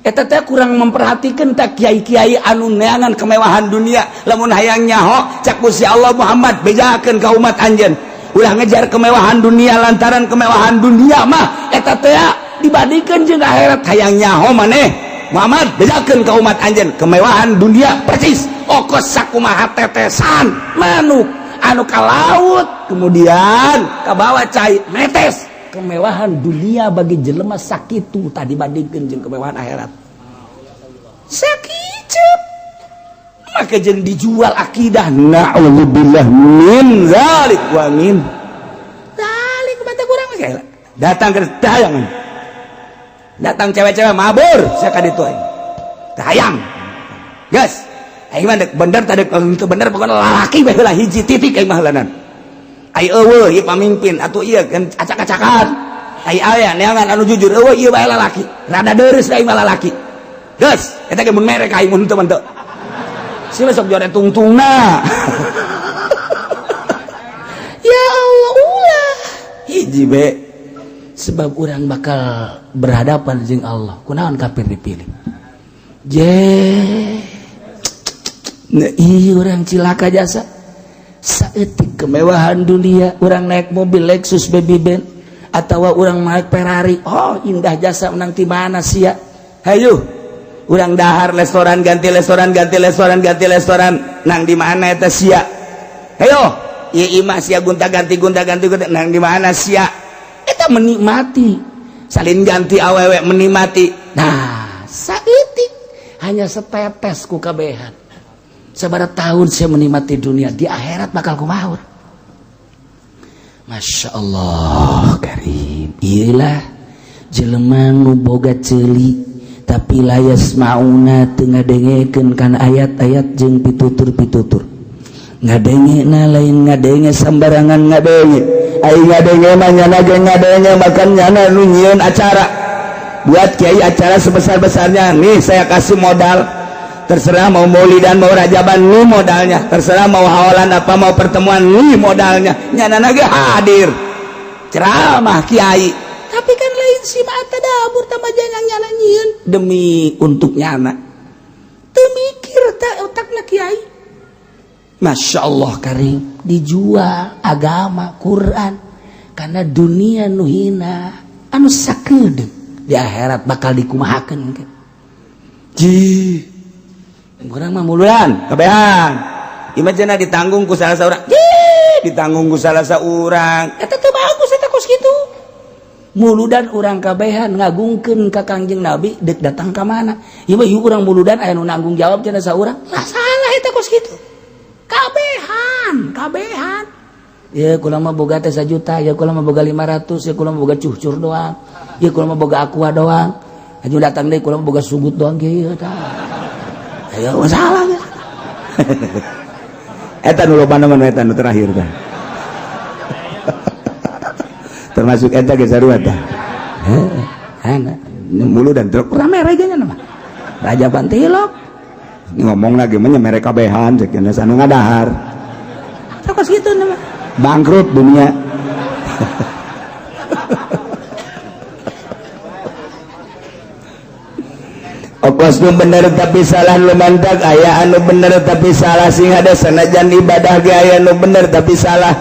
eta teh kurang memperhatikan tak kiai-kiai anu neangan kemewahan dunia lamun hayang nyaho cak ku si Allah Muhammad bejakeun ka umat anjeun ulah ngejar kemewahan dunia lantaran kemewahan dunia mah eta teh dibandingkeun jeung akhirat hayang nyaho maneh Muhammad bejakeun ka umat anjeun kemewahan dunia persis okos sakumaha tetesan manuk anu ka laut kemudian ka bawah cai netes kemewahan dunia bagi jelema sakitu tadi bandingkeun jeung kemewahan akhirat sakitu maka jeung dijual akidah na'udzubillah min zalik wa min zalik mata kurang ge datang ke tayangan datang cewek-cewek mabur sia ka ditu aing hayang geus aing mah bener tadi itu bener pokona lalaki bae heula hiji titik aing mah heulanan ai eueuh ieu pamimpin atuh ieu kan acak-acakan ai aya neangan anu jujur eueuh ieu bae lalaki rada deureus aing mah lalaki geus eta ge mun merek aing mun teu manteu sila sok jore tungtungna ya Allah ulah hiji be sebab urang bakal berhadapan jeung Allah kunaon kafir dipilih nah iya urang cilaka jasa saeutik kemewahan dunia urang naik mobil Lexus baby Benz atawa urang naik Ferrari oh indah jasa menang ti mana sia hayu urang dahar restoran ganti restoran ganti restoran ganti restoran nang di mana eta sia hayo ieu imah sia gonta-ganti nang di mana sia eta menikmati salin ganti awewe menikmati nah saeutik hanya setetes ku kabehan sabaraha tahun saya menikmati dunia di akhirat bakal kumaha Masya Allah karim. Iyalah jelema nu boga ceuli tapi layas mauna teu ngadengekeun kana ayat-ayat jeung pitutur-pitutur. Ngadengena lain ngadenge sambarangan ngadenge. Ai ngadenge mah nyana ge ngadenge makan nyana nu nyieun acara. Buat kiai acara sebesar-besarnya, nih saya kasih modal. Terserah mau maulidan mau rajaban nih modalnya. Terserah mau hawalan apa mau pertemuan nih modalnya. Nyana ge hadir. Ceramah kiai. Tapi kan lain si mata dapur tambah jangan nyana nyieun demi untuk nyana. Teu mikir tak otakna kiai. Masya Allah karim, dijual agama Quran karena dunia nu hina anu sakedeung di akhirat bakal dikumahakeun ke. Ji urang mah muludan kabehan imajana ditanggung ku salah saurang. Ditanggung ku salah saurang eta teu bagus eta kos kitu. Muludan urang kabehan ngagungkeun ka Kangjeng Nabi deuk datang ka mana. Ieu mah urang muludan aya nu nanggung jawab cenah saurang. Lah salah eta kos kitu. Kabehan ya kula mah boga teh 1 juta ya kula mah boga 500 ya kula mah boga cucur doang ya kula mah boga aqua doang aju datang deui kula mah boga sugut doang kieu tah aya masalah ya eta nu lobana mah eta nu terakhir tah termasuk eta ge sarua tah mulu dan truk rame reganya mah raja pantilok ngomong lagi mah mere kabehan cek anu ngadahar kos gitu nama bangkrut dunia. Okos nu bener tapi salah lu mantak aya anu bener tapi salah sing ada sanajan ibadah ge aya nu bener tapi salah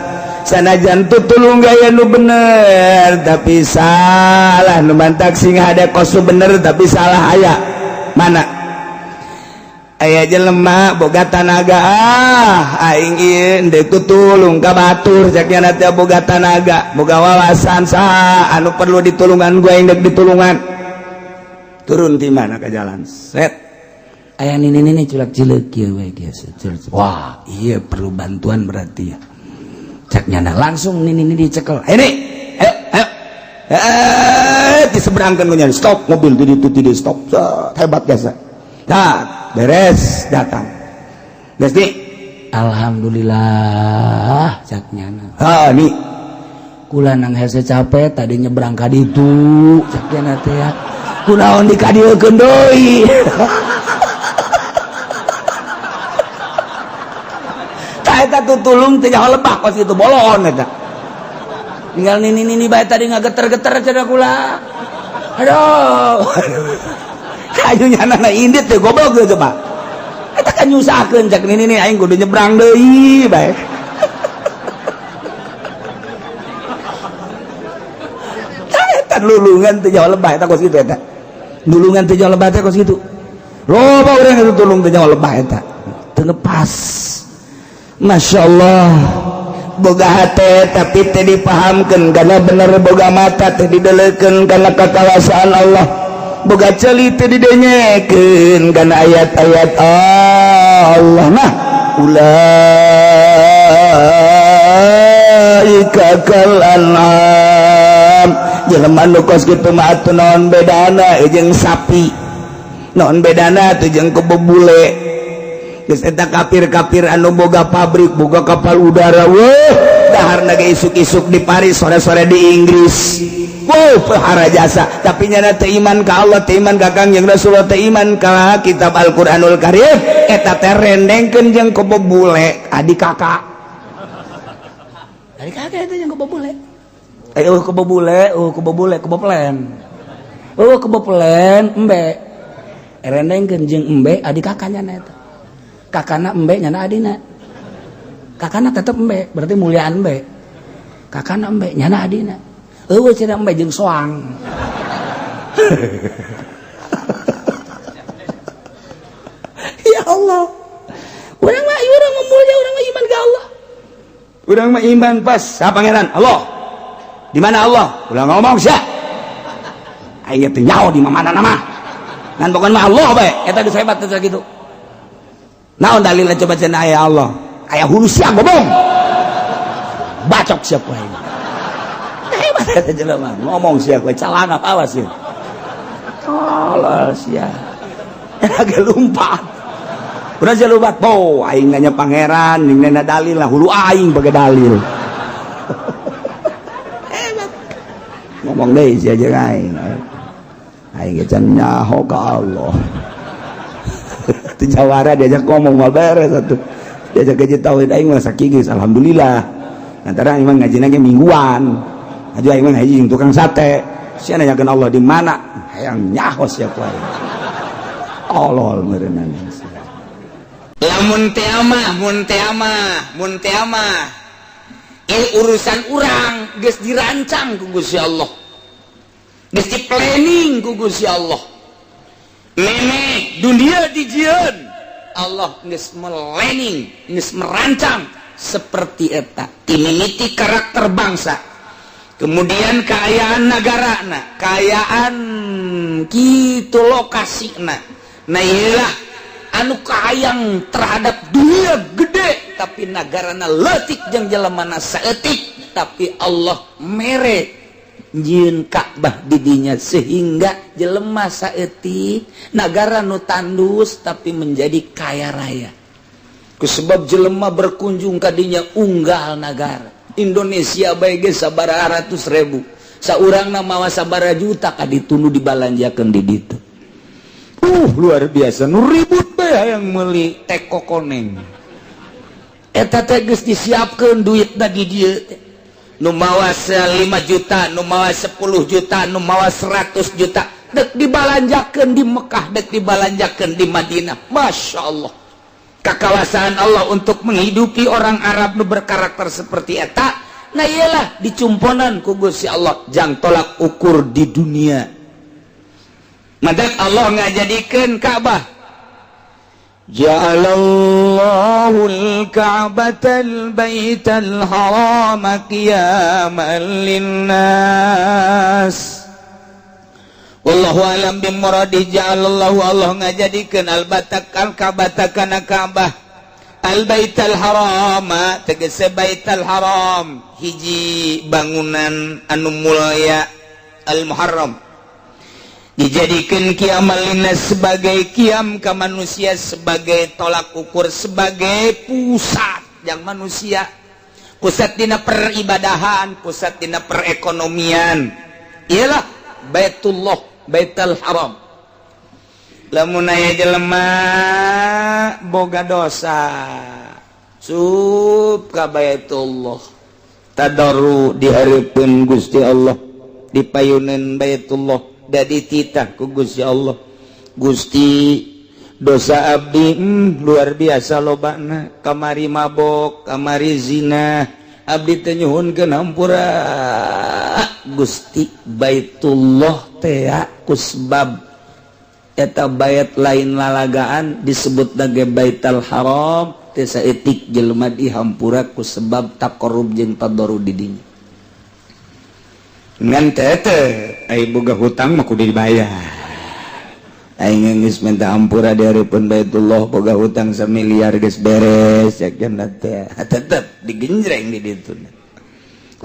sanajan tutulung ge aya nu bener tapi salah nu mantak sing ada kos nu bener tapi salah aya mana aya jelema boga tanaga aing ieu deuk tutulung ka batur cek nya teh boga tanaga boga wawasan saha anu perlu ditulungan gua aing deuk ditulungan turun ti mana ka jalan set aya nini culak cileuk kieu we kieu wah ieu perlu bantuan berarti ya cek nya langsung nini dicekel ini ayo diseberangkeun ku nya stop mobil di stop hebat biasa dah beres datang geus di alhamdulillah caknya nih kula nang hese capek tadi nyebrang ka ditu caknya teh ya kunaon dikadiekeun deui tah eta tutulung teh nyaho lebah kos itu bolon eta tinggal nini bae tadi ngageter-geter cenah kula aduh ajunya anak indit teh goblok teh coba eta kan nyusahkeun cak nini aing kudu nyebrang deui bae eta lulungan teh nyaho lebah eta kos kitu eta lulungan teh nyaho lebah teh kos kitu loba urang itu tulung teh nyaho lebah eta teu ngepas masyaallah boga hate tapi teh dipahamkeun kana bener boga mata teh didelekeun kana kakawasan Allah boga ceuli teh didenyekeun kana ayat-ayat Allah nah ulaika kal an'am jelema nu kos kitu mah atuh naon bedana jeung sapi naon bedana teh jeung kebo bule geus eta kafir-kafir anu boga pabrik boga kapal udara weuh daharna ge isuk-isuk di Paris sore-sore di Inggris. Wow, pahara jasa tapi nyana teh iman ka Allah teh iman ka Kangjeng Rasulullah teh iman ka kitab Al-Qur'anul Karim eta teh rendengkeun jeung kebo bule adik kakak eta jeung kebo bule kebo bule kebo plen embe rendengkeun jeung embe adik kakaknya eta kakana embe nyana adina kakana tetep embe berarti muliaan embe kakana embe nyana adina eueuh cenah embe jeung soang ya Allah urang mah mulia urang mah iman ka Allah urang mah iman pas sa pangeran Allah di mana Allah ulah ngomong sia aya teh nyaho di mana mah ngan pokon mah Allah bae eta geus hebat teh kitu naon dalilna coba cenah aya Allah aya hulu sia gobong bacok siapa ini Eta jelema ngomong sia ku calana awas ya. Tolol sia. Lagi lumpat. Udah aja lumpat. Bo, aing nanya pangeran, ning nena dalil lah hulu aing pakai dalil. Hebat. Ngomong deui sia jeung aing. Aing ge can nyaho ka Allah. Teu jawara diajak ngomong mah beres atuh. Diajak ngaji tauhid aing mah sakigis alhamdulillah. Antara aing mah ngajina ge mingguan. Aju aing mah ngaji jeung tukang sate. Sia nanyakeun Allah di mana? Hayang nyaho sia ku aing. Tolol meureunna. Lamun teh amah. Urusan urang geus dirancang ku Gusti Allah. Geus di planning ku Gusti Allah. Meme dunia dijieun Allah geus planning, geus merancang seperti eta. Imimiti karakter bangsa. Kemudian kaayaan nagarana, kaayaan kitu lokasina. Nah iyalah anu kaayang terhadap dunia gede tapi nagarana leutik jeung jelemana saeutik tapi Allah mere nyieun Ka'bah di dinya sehingga jelema saeutik nagara nu tandus tapi menjadi kaya raya. Kusebab jelema berkunjung ka dinya unggal nagara. Indonesia bae ge sabaraha ratus ribu. Saurangna mawa sabaraha juta ka ditunu dibalanjakeun di ditu. Luar biasa nu ribut bae hayang meuli teko koneng. Eta teh geus disiapkeun duitna di dieu teh. Nu mawa 5 juta, nu mawa 10 juta, nu mawa 100 juta dek dibalanjakeun di Mekah, dek dibalanjakeun di Madinah. Masya Allah. Kekawasaan Allah untuk menghidupi orang Arab nu berkarakter seperti eta. Nah iyalah dicumponan ku Gusti Allah jang tolak ukur di dunia. Madak Allah ngajadikeun Ka'bah. Ja'alallahu al-Ka'batal baital harama qiyaman linnas. Wallahu alam bimuradi. Ja'alallahu Allah ngajadikeun al-batakal Ka'batakana Ka'bah al-baital harama tegese baital haram hiji bangunan anu mulya al-muharram dijadikan qiyamal linnas sebagai qiyam ka manusia, sebagai tolak ukur, sebagai pusat yang manusia, pusat dina peribadahan, pusat dina perekonomian. Ialah Baitullah, Baitul Haram. Lamun aya jelema boga dosa sup ka Baitullah, tadarru dihareupeun Gusti Allah, dipayuneun Baitullah, da dititah ku Gusti Allah. Gusti dosa abdi luar biasa lobana, kamari mabok, kamari zina, abdi teh nyuhunkeun hampura. Gusti Baitullah teh kusbab eta bait lain lalagaan disebut ge Baitul Haram teh saeutik jelema dihampura ku sebab taqarrub jeung tadarru di dinya. Ngan teh ai boga hutang mah kudu dibayar. Aing geus minta hampura di hareupeun Baitullah boga hutang 1 miliar geus beres yakin teh. Tetep digenjreng di ditu.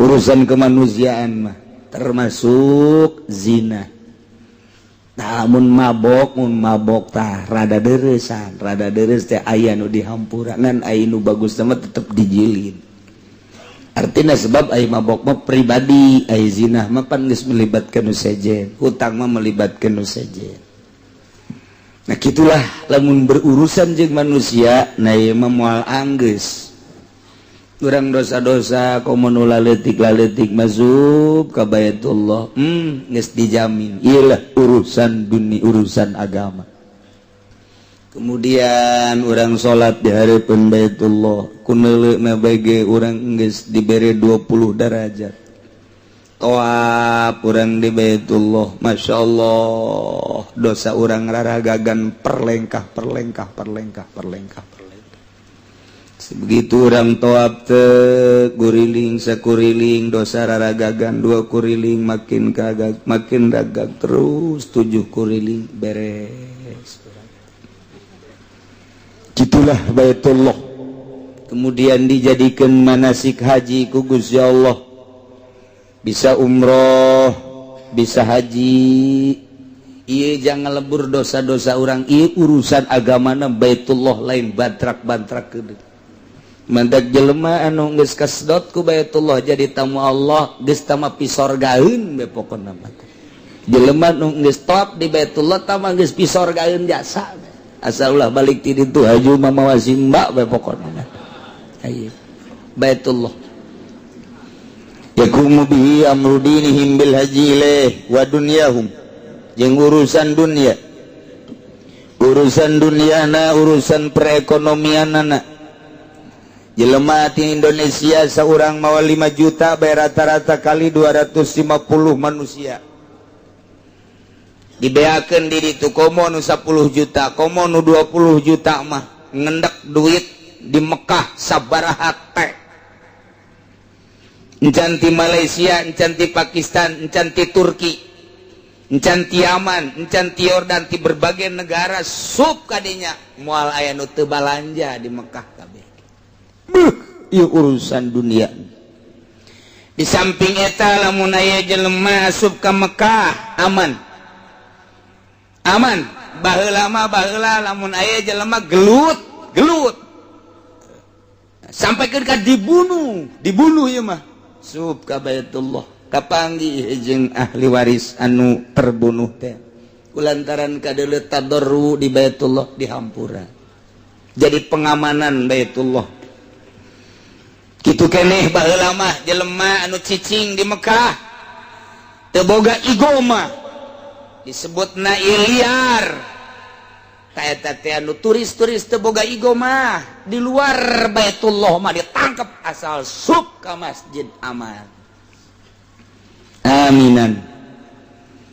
Urusan kemanusiaan mah termasuk zina. Namun mabok tah rada deuresan, rada deres teh aya nu dihampura ngan aya nu bagus mah tetep dijilin. Artinya sebab aya mabok mah pribadi, aya zina mah pan geus melibatkeun nu sejen, hutang mah melibatkeun nu sejen. Nah kitulah lamun berurusan jeung manusia, nah ieu mah moal anggeus. Urang dosa-dosa komo nu laletik masuk ka Baitullah, geus dijamin. Iyalah urusan dunia, urusan agama. Kemudian urang salat di hareupeun Baitullah, kuneuleuna bage urang geus dibere 20 derajat. Tawaf urang di Baitullah, masyaallah dosa urang raragagan perlengkah. Begitu orang tawaf teh guriling sakuriling dosa raragagan 2 kuriling makin kagak makin ragag terus 7 kuriling beres. Gitulah Baitullah. Kemudian dijadikan manasik haji ku Gusti Allah. bisa umroh, bisa haji. Ieu jangan lebur dosa-dosa orang. Ieu urusan agamana Baitullah lain bantrak-bantrak keudeuh. Mantak jelema anu geus kasdot ku Baitullah jadi tamu Allah, geus tama pisorgaeun be pokona mah. Jelema nu geus top di Baitullah tama geus pisorgaeun jasa. Asal ulah balik ti ditu haju mamawa simba be pokona mah. Ayo. Baitullah. Yakumu bihi amru dinihim bil haji wa dunyahum. Jeung urusan dunia, urusan perekonomianana. Jelema di Indonesia seorang mawa 5 juta bayar rata-rata kali 250 manusia. Dibeakeun di ditu komo nu 10 juta, komo nu 20 juta mah ngendek duit di Mekah sabaraha teh. Encan ti Malaysia, encan ti Pakistan, encan ti Turki, encan ti Yaman, encan ti Yordan, ti berbagai negara sub kadinya moal aya nu teu balanja di Mekah kabeh. Ieu urusan dunia. Di samping eta lamun aya jelema asup ka Mekah aman. Aman. Baheula mah baheula lamun aya jelema gelut sampai ka dibunuh ieu mah. Sub ka Baitullah kapanggih jeung ahli waris anu terbunuh teh kulantaran kadeuleut tadarru di Baitullah dihampura. Jadi pengamanan Baitullah. Kitu keneh baheula mah jelema anu cicing di Mekah teu boga igoma disebutna liar. Ta eta teh anu turis-turis teu boga igoma di luar Baitullah mah ditangkap asal sub ka masjid aman. Aminan.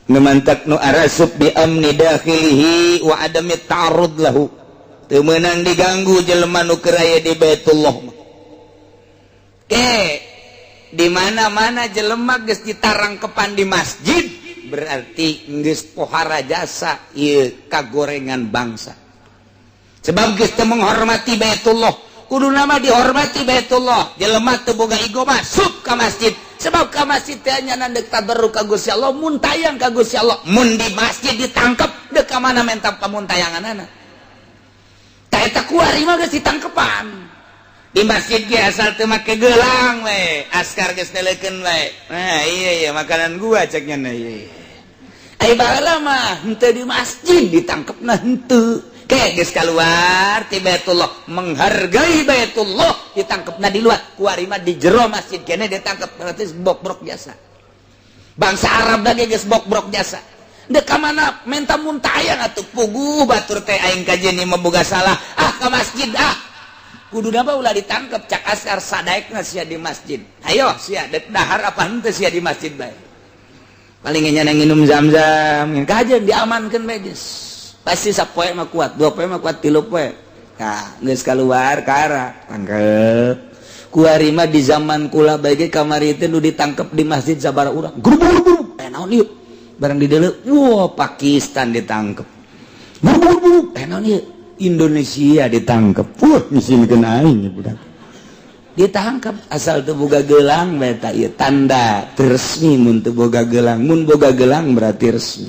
Ngemantak nu arasub bi amni dakhilihi wa adami ta'arrud lahu. Teu meunang diganggu jelema nu keur aya di Baitullah mah. Di mana-mana jelema geus ditarangkepan di masjid berarti geus pohara jasa ieu kagorengan bangsa. Sebab geus teu menghormati Baitullah, kuduna mah dihormati Baitullah. Jelema teu boga igo masuk ka masjid. Sebab ka masjid teh nya nandek tabarruk ka Gusti Allah, mun tayang ka Gusti Allah. Mun di masjid ditangkep, deuk ka mana mentang pamuntayanganana. Ta eta kuari mah geus ditangkepan. Di masjid ge asal teu make gelang we, askar geus neleukeun we. Nah, iya makanan gua ceknya na ieu. Ai baheula mah henteu di masjid ditangkepna henteu. Ke geus kaluar ti Baitullah, menghargai Baitullah ditangkepna di luar. Kuari mah di jero masjid kene ditangkep berarti bok-brok jasa. Bangsa Arab da geus bok-brok jasa. Dek ka mana menta muntayang atuh puguh batur teh aing kajeun mah boga salah. Ah ka masjid ah. Kudu dapa ulah ditangkap cak askar sadaekna sia di masjid. Ayo sia dahar apa henteu sia di masjid bae. Paling nya nginum zam-zam, kajeun diamankeun bae geus. Pasti sapoe mah kuat, 2 poe mah kuat, 3 poe. Nah, geus kaluar ka arah tangkep. Kuari mah di zaman kula bae ge kamari teh nu ditangkep di masjid sabaraha urang. Guru-guru. Naon ieu? Barang di deuleu, wah Pakistan ditangkep. Guru-guru. Naon ieu? Indonesia ditangkap. Misinkeun aing budak. Ditangkap asal teu boga gelang eta ieu tanda resmi mun teu boga gelang. Mun boga gelang berarti resmi.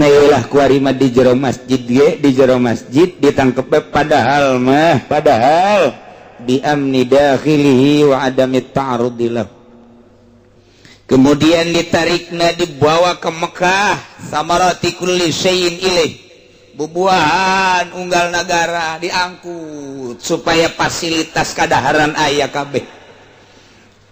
Nah ieulah kuari mah di jero masjid ge, di jero masjid ditangkep padahal bi amni dakhilihi wa adami ta'arrud lahu. Kemudian ditarikna dibawa ke Mekah samarati kulli syai'in ilaih. Bubuahan unggal negara diangkut supaya fasilitas kadaharan aya kabeh.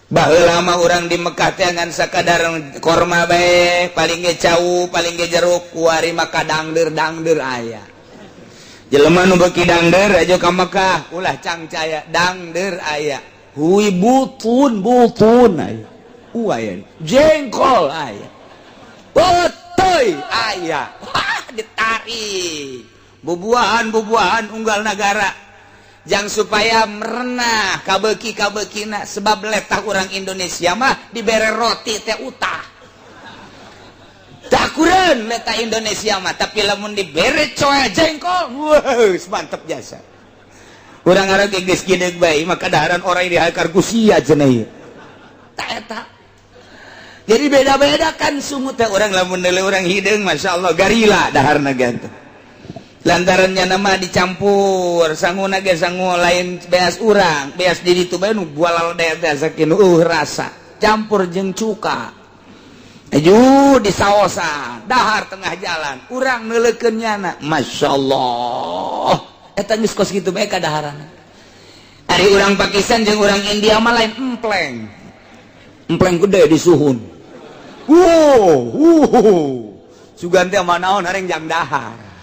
Baheula mah urang di Mekah teh ngan sakadar korma bae, paling ge cau, paling ge jeruk, kuari mah kadangdeur aya. Jelema nu beuki dangdeur aja ka Mekah, ulah cangcaya dangdeur aya. Hui butun aya. Aya jengkol aya. Botoy aya. Ditarik bubuahan unggal negara jang supaya merenah kabeuki-kabeukina sebab letah orang Indonesia mah dibere roti teh utah tak kurang letah Indonesia mah tapi lamun dibere coa jengkol wah mantep jasa urang ngaran geus gideg bae maka daharan orang di hakar gusia cenah ieu tak eta Jadi beda-beda kan sungut teh orang lamun deuleu orang hideung masyaallah garila daharna gantu. Lantarannya nama dicampur sanguna ge sangu lain beas urang, beas di ditu bae nu bualal daya sakitu rasa campur jeung cuka. Aju disaosan dahar tengah jalan urang neuleukeun nyana masyaallah eta geus kos kitu bae kadaharan. Ari urang Pakistan jeung urang India mah lain empleng. Empleng gede di suhun. Sugan teh mah naon hareng jang dahar.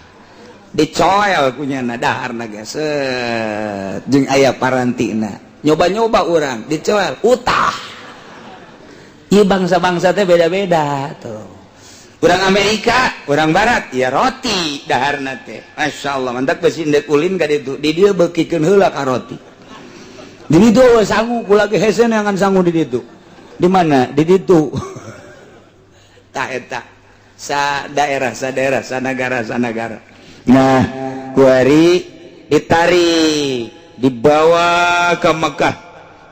Dicoel kunyana daharna geus jeung aya parantina. Nyoba-nyoba urang dicoel utah. Ieu bangsa-bangsa teh beda-beda tuh. Urang Amerika, urang barat ya roti daharna teh. Masyaallah mantak geus indek ulin ka ditu. Di dieu beukikeun heula ka roti. Di ditu sangu kula ge hese neangan sangu di ditu. Di mana? Di ditu. Tah eta sa daerah, sa negara. Nah, kuari ditarik dibawa ke Mekah.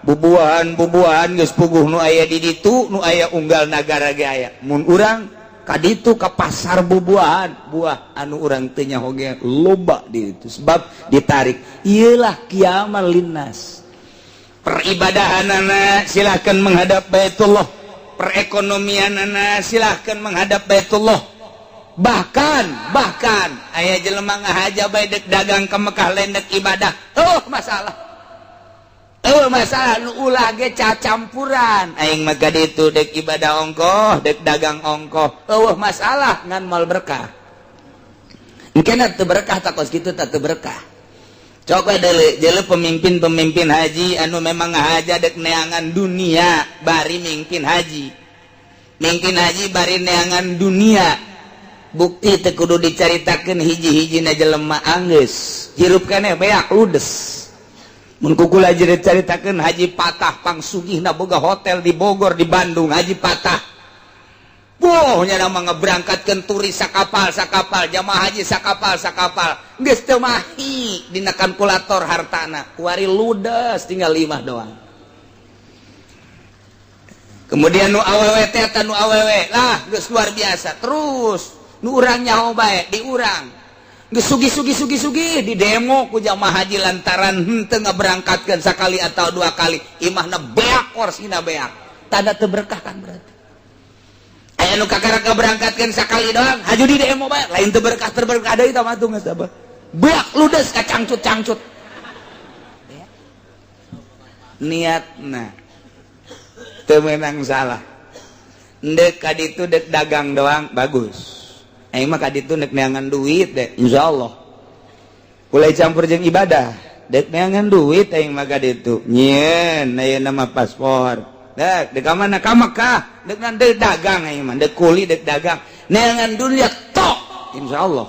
Bubuhan geus puguh nu aya di ditu, nu aya unggal nagara ge aya. Mun urang ka ditu ka pasar bubuhan, buah anu urang teu nyaho ge loba di ditu sebab ditarik. Ieulah kiamal linnas. Peribadahanana silahkan menghadap Baitullah. Perekonomianana silahkan menghadap Baitullah. Bahkan aya jelema ngahaja bae dek dagang ke Mekah lain dek ibadah. Masalah nu ulah ge campuran. Aing mah ka ditu dek ibadah ongkoh, dek dagang ongkoh. Masalah ngan mal berkah. Engkena teu berkah tak kos kitu teu berkah. Coba deuleu pemimpin haji anu memang ngahaja dek neangan dunia bari mimpin haji. Mimpin haji bari neangan dunia. Bukti teu kudu dicaritakeun hiji-hijina jelema anggeus hirup keneh beak ludes. Mun kukula aja dicaritakeun haji patah pangsugihna boga hotel di Bogor di Bandung haji patah. Boh nya nama ngeberangkatkeun turis sakapal jamaah haji sakapal geus teu mahi dina kalkulator hartana kuari ludes tinggal 5 doang. Kemudian nu awewe teh eta nu awewe lah geus luar biasa terus nu urang nyaho bae di urang geus sugi di demo ku jamaah haji lantaran henteu ngaberangkatkeun sakali atau 2 kali imahna beak korsina beak tanda teu berkah kan berarti aya nu kakara ngaberangkatkeun sakali doang haju di demo bae lain teu berkah deui tah mah tuh geus apa beak ludes ka cangcut niatna teu meunang salah ndek ka ditu dek dagang doang bagus. Aing mah ka ditu nek neangan duit deh insyaallah. Kulai campur jeung ibadah, dek neangan duit aing mah ka ditu. Nyieun aya nama paspor. Dek ka mana ka Mekah, dek nan deuk dagang aing mah, dek kuli dek dagang. Neangan dunia tok insyaallah.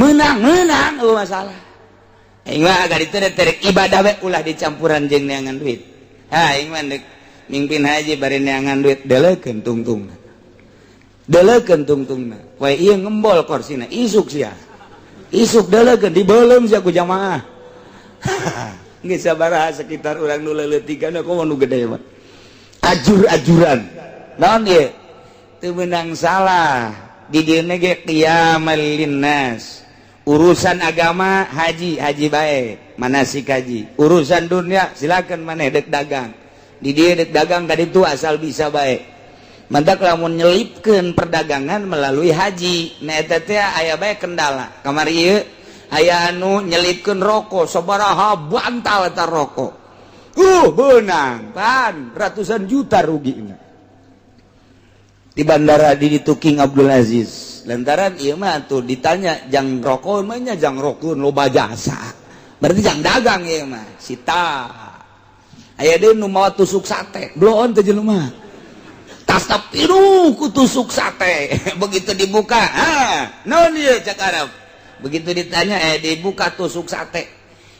Menang masalah. Aing mah ka ditu dek ibadah we ulah dicampuran jeung neangan duit. Ha aing mah dek mimpin haji bari neangan duit deleukeun tungtungna. Deleukeun tungtungna wae ieu ngembol korsina isuk sia isuk deleukeun dibeuleum sia ku jamaah geus sabaraha sekitar urang nu leuleutikana komo nu gede mah ajur-ajuran naon ieu teu meunang salah di dieu ge qiyamal linnas urusan agama haji bae manasik haji urusan dunia silakan maneh dek dagang di dieu dek dagang ka ditu asal bisa bae. Mantak lamun nyelipkeun perdagangan melalui haji na eta teh aya bae kendala kamari ieu aya anu nyelipkeun rokok sabaraha bantal eta rokok beunang pan ratusan juta rugina di bandara di ditu King Abdul Aziz lantaran ieu mah tuh ditanya jang rokok mah nya jang rokun loba jasa berarti jang dagang ieu mah sita aya deui nu mawa tusuk sate bloon teh jelema tas piru ku tusuk sate begitu dibuka naon ieu cak Arab begitu ditanya dibuka tusuk sate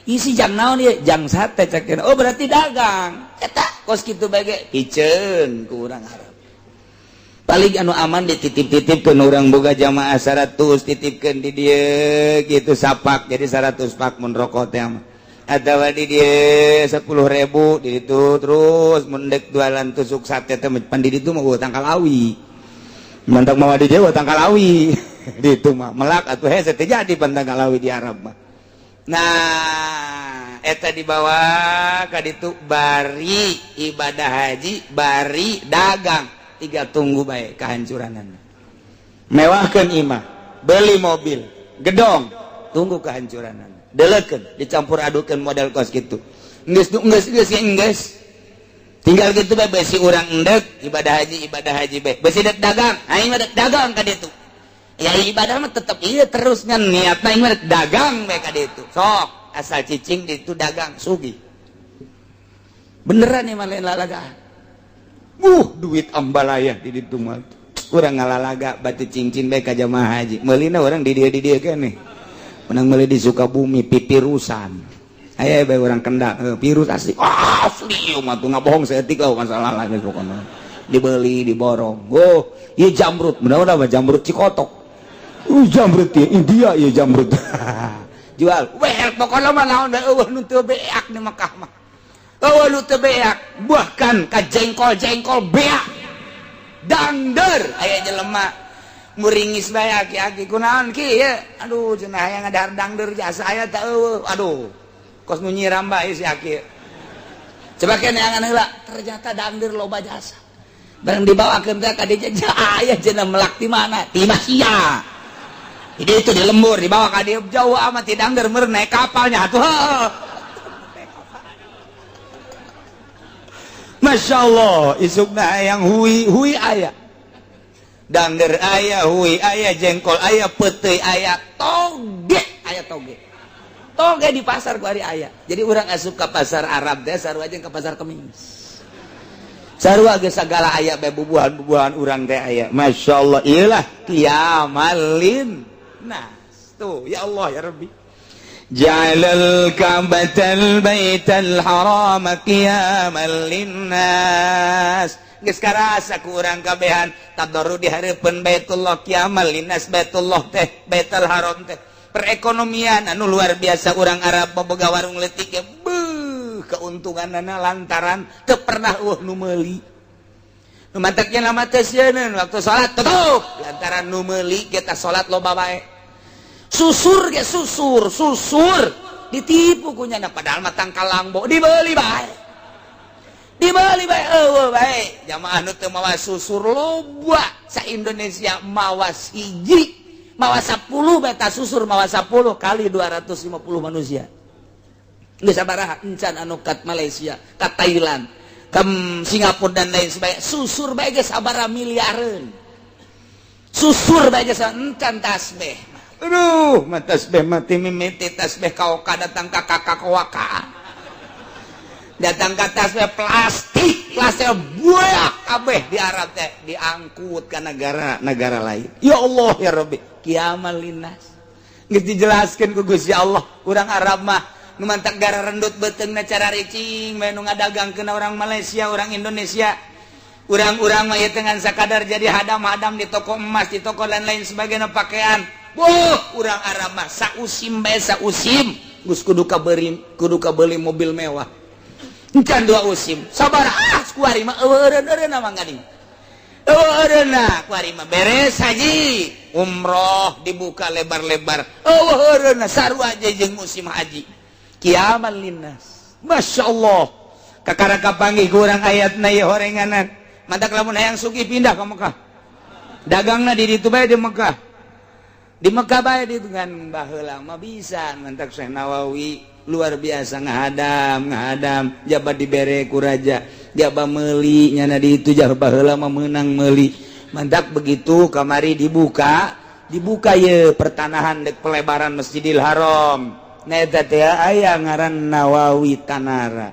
isi jang naon ieu jang sate cak berarti dagang eta kos kitu bae piceun ku urang Arab paling anu aman dititip-titipkeun urang boga jamaah 100 titipkeun di dieu kitu sapak jadi 100 pak mun rokok teh mah Atawa di dia 10.000 di itu terus mendek jualan tusuk sate teh pan di itu mah utang kalawi. Mantap mau di dia utang kalawi. Di itu mah melak atuh hese teh jadi pantang kalawi di Arab mah. Nah, eta dibawa ka ditu bari ibadah haji, bari dagang, 3 tunggu bae kehancuranana. Mewahkeun imah, beli mobil, gedong, tunggu kehancuranana. Delekeun, dicampur adukeun modal kos kitu. Geus. Tinggal kitu bae besi urang endek ibadah haji bae. Besi dek dagang, aing mah dek dagang ka ditu. Ya ibadah mah tetep ieu terus ngan niatna aing mah dagang bae ka ditu. Sok asal cicing ditu dagang sugih. Beneran ieu mah lain lalagaan. Duit ambalaya di ditu mah. Urang ngalalaga batu cincin bae ka jamaah haji. Meulina urang di dieu keneh. Menang meuli di Sukabumi pipirusan. Aya bae urang Kendal, virus asli. Asli mah tuh ngabohong saeutik lah masalah lah pokona. Dibeli, diborong. Ieu jamrut, bener-bener jamrut Cikotok. Jamrut ya, India ya jamrut. Jual. Well, pokoknya mah naon bae eueuh nu teu beak di Mekah mah. Eueuh nu teu beak, bahkan ka jengkol-jengkol beak. Dangder aya jelema muringis bae aki-aki kunaon ki ye. Aduh cenah aya ngadahar dangder jasa aya teh eueuh. Aduh. Kos nu nyiram bae si aki. Coba kene angan heula, ternyata dangder loba jasa. Bareng dibawakeun teh ka dieu aya cenah melak di mana? Di Masia. Jadi itu di lembur dibawa ke dia jauh amat tidak meureun naik kapalnya tuh. Masya Allah isukna hayang hui aya dangder aya hui aya jengkol aya peteuy aya toge di pasar ku ari aya. Jadi urang asup ka pasar Arab teh sarua jeung ka pasar Kemis. Sarua ge sagala aya bae bubuhan-bubuhan urang teh aya. Masya Allah iyalah qiyamalin. Nah, tuh ya Allah ya Rabbi. Ja'alal Ka'batal Baital Haram qiyamal linnas. Geus karasa ku urang kabehan tadarru di hareupeun Baitullah qiyamal linnas Baitullah teh Baitul Haram teh. Perekonomian anu luar biasa urang Arab boboga warung leutik ge keuntunganna lantaran teu pernah nu meuli. Nu manteknya nama teh sieun waktu salat tutup lantaran nu meuli kita salat loba bae. Susur ge susur ditipu kunyana padahal mah tangkal langbo dibeli bae eueuh bae jamaah nu teu mawa susur loba sa Indonesia mawa hiji mawa 10 beta susur mawa 10 kali 250 manusia geus sabaraha encan anu kat Malaysia ka Thailand ka Singapura dan lain sebagainya susur bae ge sabaraha miliareun susur bae ge encan tasbih. Aduh, tasbih mati mimiti tasbih kauka datang ka kakak waka. Datang ka tasbih plastik buaya kabeh di Arab teh diangkut ke negara lain. Ya Allah ya Rabbi, qiyamal linnas. Geus dijelaskeun ku Gusti Allah, urang Arab mah nu mantak gara rendut beuteungna cara ricing, bae nu ngadagangkeun orang Malaysia, orang Indonesia. Urang-urang mah ieu teh ngan sakadar jadi hadam-hadam di toko emas, di toko lain-lain sebagainya pakaian. Urang Arab mah sausim bae sausim geus kudu kabeli mobil mewah. Encan 2 usim. Sabar kuari mah eueureun mah gading. Eueureunna kuari mah beres haji, umroh dibuka lebar-lebar. Eueureunna sarua aja jeung musim haji. Qiyamal linnas. Masyaallah. Kakara kapanggih ku urang ayatna ieu horenganan. Mantak lamun hayang sugih pindah ka Mekah. Dagangna di ditu bae di Mekah. Di Mekah bae di dengan baheula mah bisa mantak Syekh Nawawi luar biasa ngahadam jabat dibere ku raja jaba meuli nyana di itu jah baheula mah meunang meuli mantak begitu kamari dibuka ye pertanahan dek pelebaran Masjidil Haram nah eta teh aya ngaran Nawawi Tanara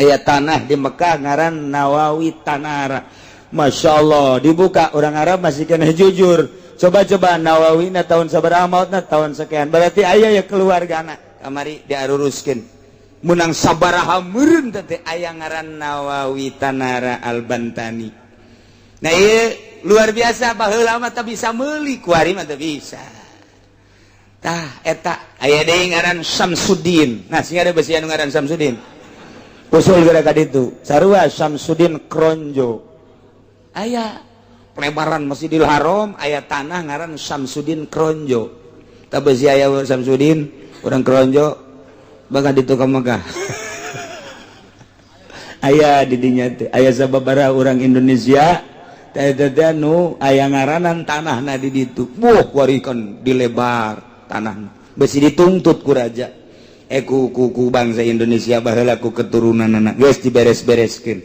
aya tanah di Mekah ngaran Nawawi Tanara. Masya Allah dibuka orang Arab masih kena jujur. Coba Nawawi na tahun sabaraha mautna tahun sekian berarti aya ya keluargana kamari diaruruskeun munang sabaraha meureun teh aya ngaran Nawawi Tanara Al-Bantani. Nah ieu luar biasa baheula mah teh bisa meuli kuari mah teh bisa eta aya deui ngaran Samsudin. Nah sing ada besi anu ngaran Samsudin usul gara-gara itu sarua Samsudin Kronjo. Aya pelebaran Masjidil Haram aya tanah ngaran Samsudin Kronjo. Tah besi aya Samsudin urang Kronjo bakal di tukang Megah. Aya di dinya teh aya sababaraha urang Indonesia teh nu aya ngaranan tanahna di ditu. Buh warikeun dilebar tanahna besi dituntut ku raja ku bangsa Indonesia baheula ku keturunanna geus diberes-bereskeun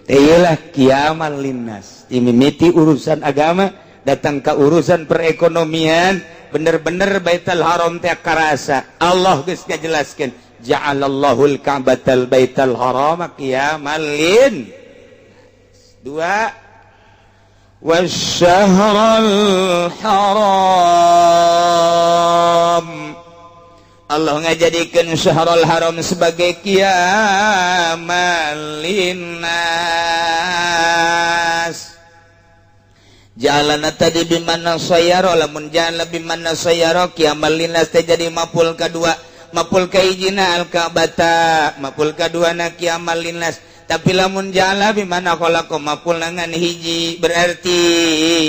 teh ieulah kiamal linnas mimiti urusan agama datang ke urusan perekonomian bener-bener Baitul Haram teh karasa Allah geus ngajelaskeun ja'alallahul ka'batal baital haram qiyamal lin dua wasyahral haram Allah ngajadikeun syahrul haram sebagai qiyamal linnas jalana tadi bimana sayara lamun jala bimana sayara qiyamal linnas teh jadi maful kadua maful kaijina al ka'bata maful kaduana qiyamal linnas tapi lamun jala bimana khalaqa maful nangan hiji berarti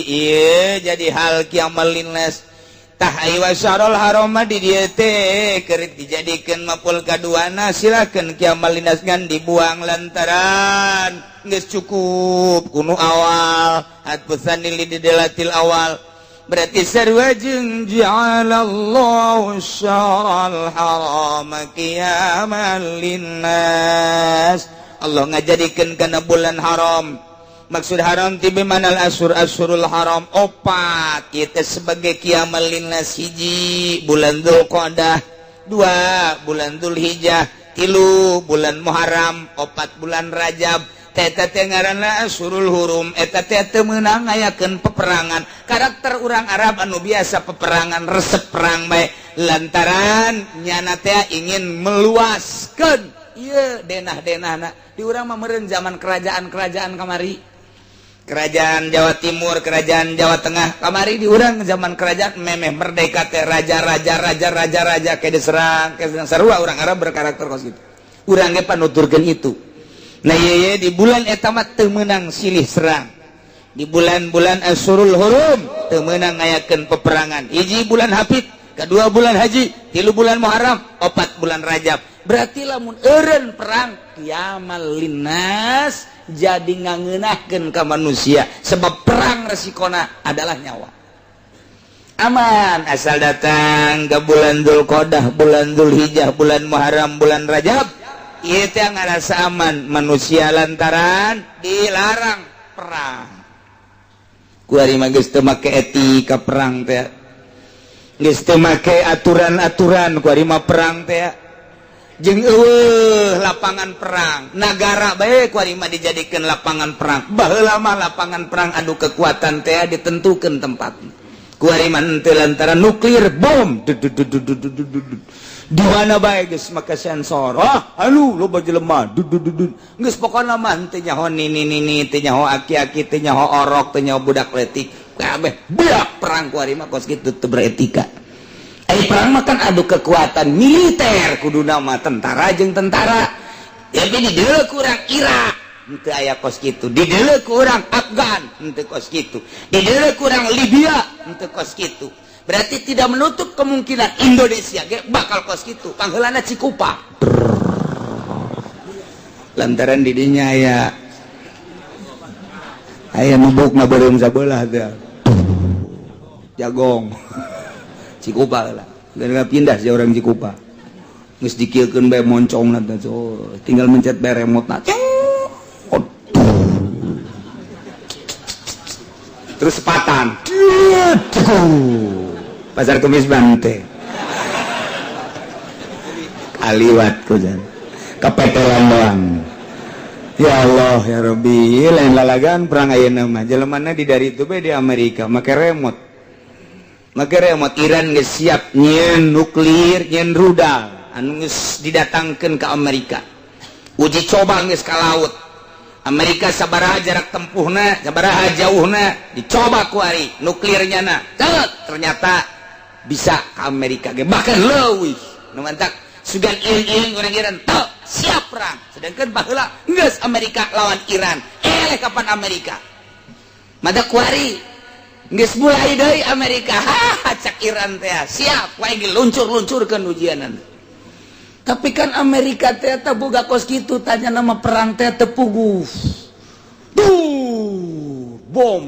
ieu jadi hal qiyamal linnas tah aywa syarul haram di dieu teh keur dijadikeun maful kaduana silakeun qiyamal linnas ngan dibuang lantaran geus cukup kunu awal hatfusan li didalatil awal berarti sarua jeung ja'alallahu syarul haram qiyamal linnas Allah ngajadikeun kana bulan haram maksud haram ti bimanal asyurul haram opat ieu teh sebagai qiyamal linnas hiji bulan Dzulqa'dah dua bulan Dzulhijjah tilu bulan Muharram opat bulan Rajab eta teh ngaranna asyurul hurum eta teh teu meunang ngayakeun peperangan karakter urang Arab anu biasa peperangan resep perang bae lantaran nyana teh ingin meluaskeun ieu denah-denahna di urang mah meureun zaman kerajaan-kerajaan kamari kerajaan Jawa Timur kerajaan Jawa Tengah kamari di urang zaman kerajaan memeh merdeka teh raja ke diserang ke sarua urang Arab berkarakter kos kitu urang ge panuturkeun itu nah ieu di bulan eta mah teu meunang silih serang di bulan-bulan Asyurul Hurum teu meunang ngayakeun peperangan hiji bulan Hafid kedua bulan Haji tilu bulan Muharram opat bulan Rajab berarti lamun eureun perang qiyamal linnas jadi ngangeunahkeun ka manusia sebab perang resikona adalah nyawa aman asal datang ke bulan Dzulqa'dah bulan Dzulhijjah bulan Muharram bulan Rajab ieu teh ngarasa aman manusia lantaran dilarang perang ku ari mah geus teu make etika perang teh geus teu make aturan-aturan ku ari mah perang teh jeung eueuh lapangan perang nagara bae ku ari mah dijadikeun lapangan perang baheula mah lapangan perang adu kekuatan teh ditentukeun tempatna ku ari mah teu lantaran nuklir bom di mana bae geus make sensor anu loba jelema geus pokona mah teu nyaho nini teu nyaho aki-aki teu nyaho orok teu nyaho budak letik kabeh budak perang ku ari mah kos kitu teu beretika. Perang mah kan adu kekuatan militer kuduna mah tentara jeung tentara tapi di deuleu ku urang Irak henteu aya kos kitu di deuleu ku urang Afgan henteu kos kitu di deuleu ku urang Libya henteu kos kitu berarti tidak menutup kemungkinan Indonesia ge bakal kos kitu pangheulana Cikupa lantaran di dinya aya nubukna beureum sabelah teh jagong Cikupa lah, gara-gara pindah sih orang Cikupa, nges dikilkeun bae moncongna teh, so tinggal mencet bae remote-na, terus sepatan, pasar Kemis Bante, kaliwat kujan, kepetelan doang, ya Allah ya Rabbi, lain lalagan perang ayeuna mah, jelemana di dari itu bae di Amerika, make remote. Maka remote Iran geus siap nyen nuklir nyen rudal anu geus didatangkeun ka Amerika uji coba geus ka laut Amerika sabaraha jarak tempuhna sabaraha jauhna dicoba ku ari nuklirnya na ternyata bisa ke Amerika ge bahkan leuwih nu mantak sugan ieu urang Iran teu siap perang sedangkan baheula geus Amerika lawan Iran eleh kapan Amerika mada kuari geus mulai deui Amerika cak Iran teh siap wae diluncur-luncurkeun ujianan tapi kan Amerika teh boga kos kitu tanya nama perang teh teu puguh bom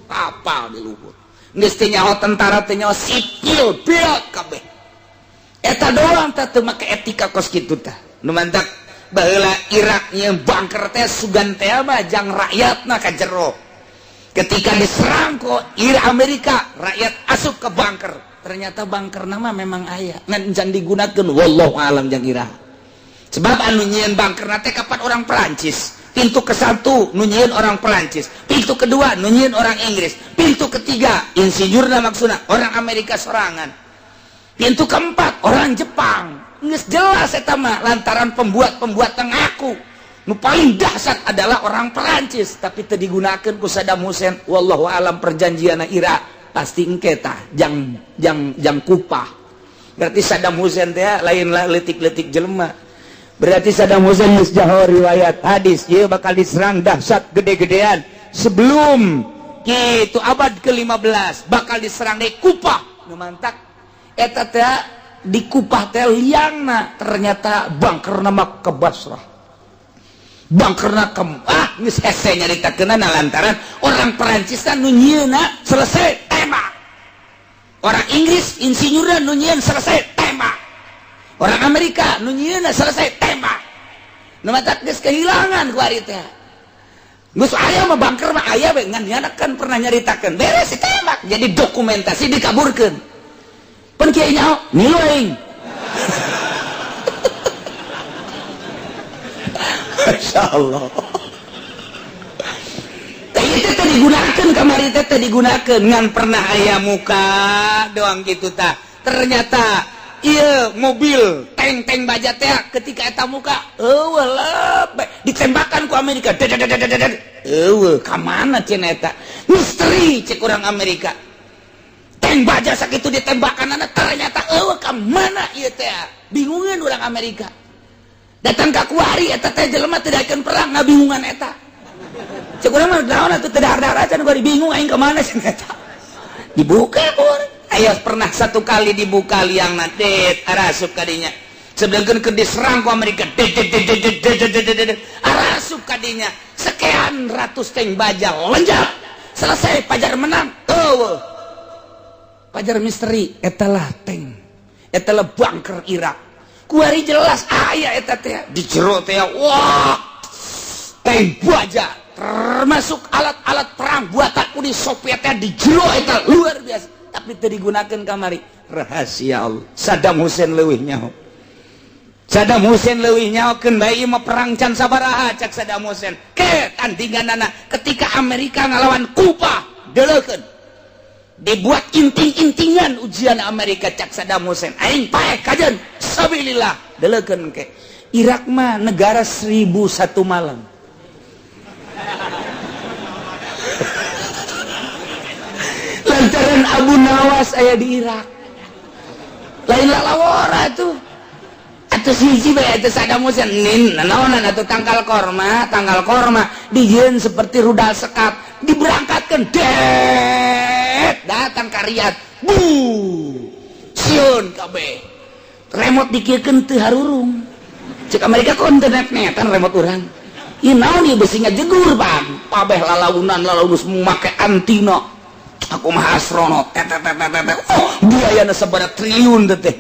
kapal di luhur geus teh nyaho tentara teh nyaho sipil pilot kabeh eta doang teh teu make etika kos kitu teh nu mantak baheula Irak nyeun bunker teh sugan teh mah jang rakyatna ka jero ketika diserang ku Amerika rakyat asup ke bunker ternyata bunker nama memang aya ngan jan digunakeun wallahu alam jang ira sebab anu nyieun bunker teh kapan orang Perancis pintu ke-1 nu nyieun orang Perancis pintu kedua nu nyieun orang Inggris pintu ketiga insinyurna maksudna orang Amerika sorangan pintu keempat orang Jepang geus jelas eta mah lantaran pembuat ngaku nu paling dahsyat adalah orang Perancis tapi teu digunakeun ku Saddam Hussein wallahu alam perjanjianna Irak pasti engke tah jang kupah berarti Saddam Hussein teh lain leutik-leutik jelema berarti Saddam Hussein geus jaho riwayat hadis ieu bakal diserang dahsyat gede-gedean sebelum kitu abad ke-15 bakal diserang deui kupah nu mantak eta teh di kupah teh liangna ternyata bunker nama ke Basrah bunkerna ke geus hese nyaritakeunna lantaran orang Perancis kan nu nyieunna selesai tembak orang Inggris insinyurna nu nyieun selesai tembak orang Amerika nu nyieunna selesai tembak nu matak geus kehilangan ku ari teh geus aya mah bunker mah aya we ngan diana kan pernah nyaritakeun beres ditembak jadi dokumentasi dikaburkeun pun kieu nyaho nilu aing masyaallah teh teh digunakeun kamari teh digunakeun ngan pernah aya muka doang kitu tah ternyata ieu mobil tank baja teh ketika eta muka eueuh lebe ditembakkan ku Amerika eueuh ka mana cenah eta misteri cek urang Amerika tank baja sakitu ditembakkan ternyata eueuh ka mana ieu teh bingungan urang Amerika datang ka kuari eta teh jelema teu daekeun perang ngabingungan eta cek urang mah naon atuh teu dahar-dahar acan kuari bingung aing ka mana cenah eta dibuka bor aya pernah satu kali dibuka liangna det arasup kadinya sedangkan ke diserang ku Amerika arasup kadinya sekian ratus tank baja lenjak selesai pajar menang eueuh pajar misteri etalah tank etalah bunker Irak kuari jelas aya eta teh di jero teh wah tank baja termasuk alat-alat perang buatan Uni Soviet teh di jero eta luar biasa tapi teu digunakeun kamari rahasia Allah Saddam Hussein leuwih nyaho Saddam Hussein leuwih nyahokeun bae ieu mah perang can sabaraha cak Saddam Hussein ke tandinganana ketika Amerika ngalawan Kuba deuleukeun dibuat inting-intingan ujian Amerika cak Saddam Hussein aing paek kajen sabilillah deuleukeun ke Irak mah negara 1001 malam lantaran Abu Nawas aya di Irak lain lalawara tuh atuh siji bae atuh Saddam Hussein nin naonan atuh tangkal korma dijieun seperti rudal sekat diberangkatkeun datang ka Riyadh sieun kabeh remote dikiekeun teu harurung cek Amerika kon teu net-netan remote urang ieu naon ieu beusi ngajegur bang pabeh lalaunan semua make antina aku mah astronot oh biayana sabaraha triliun teh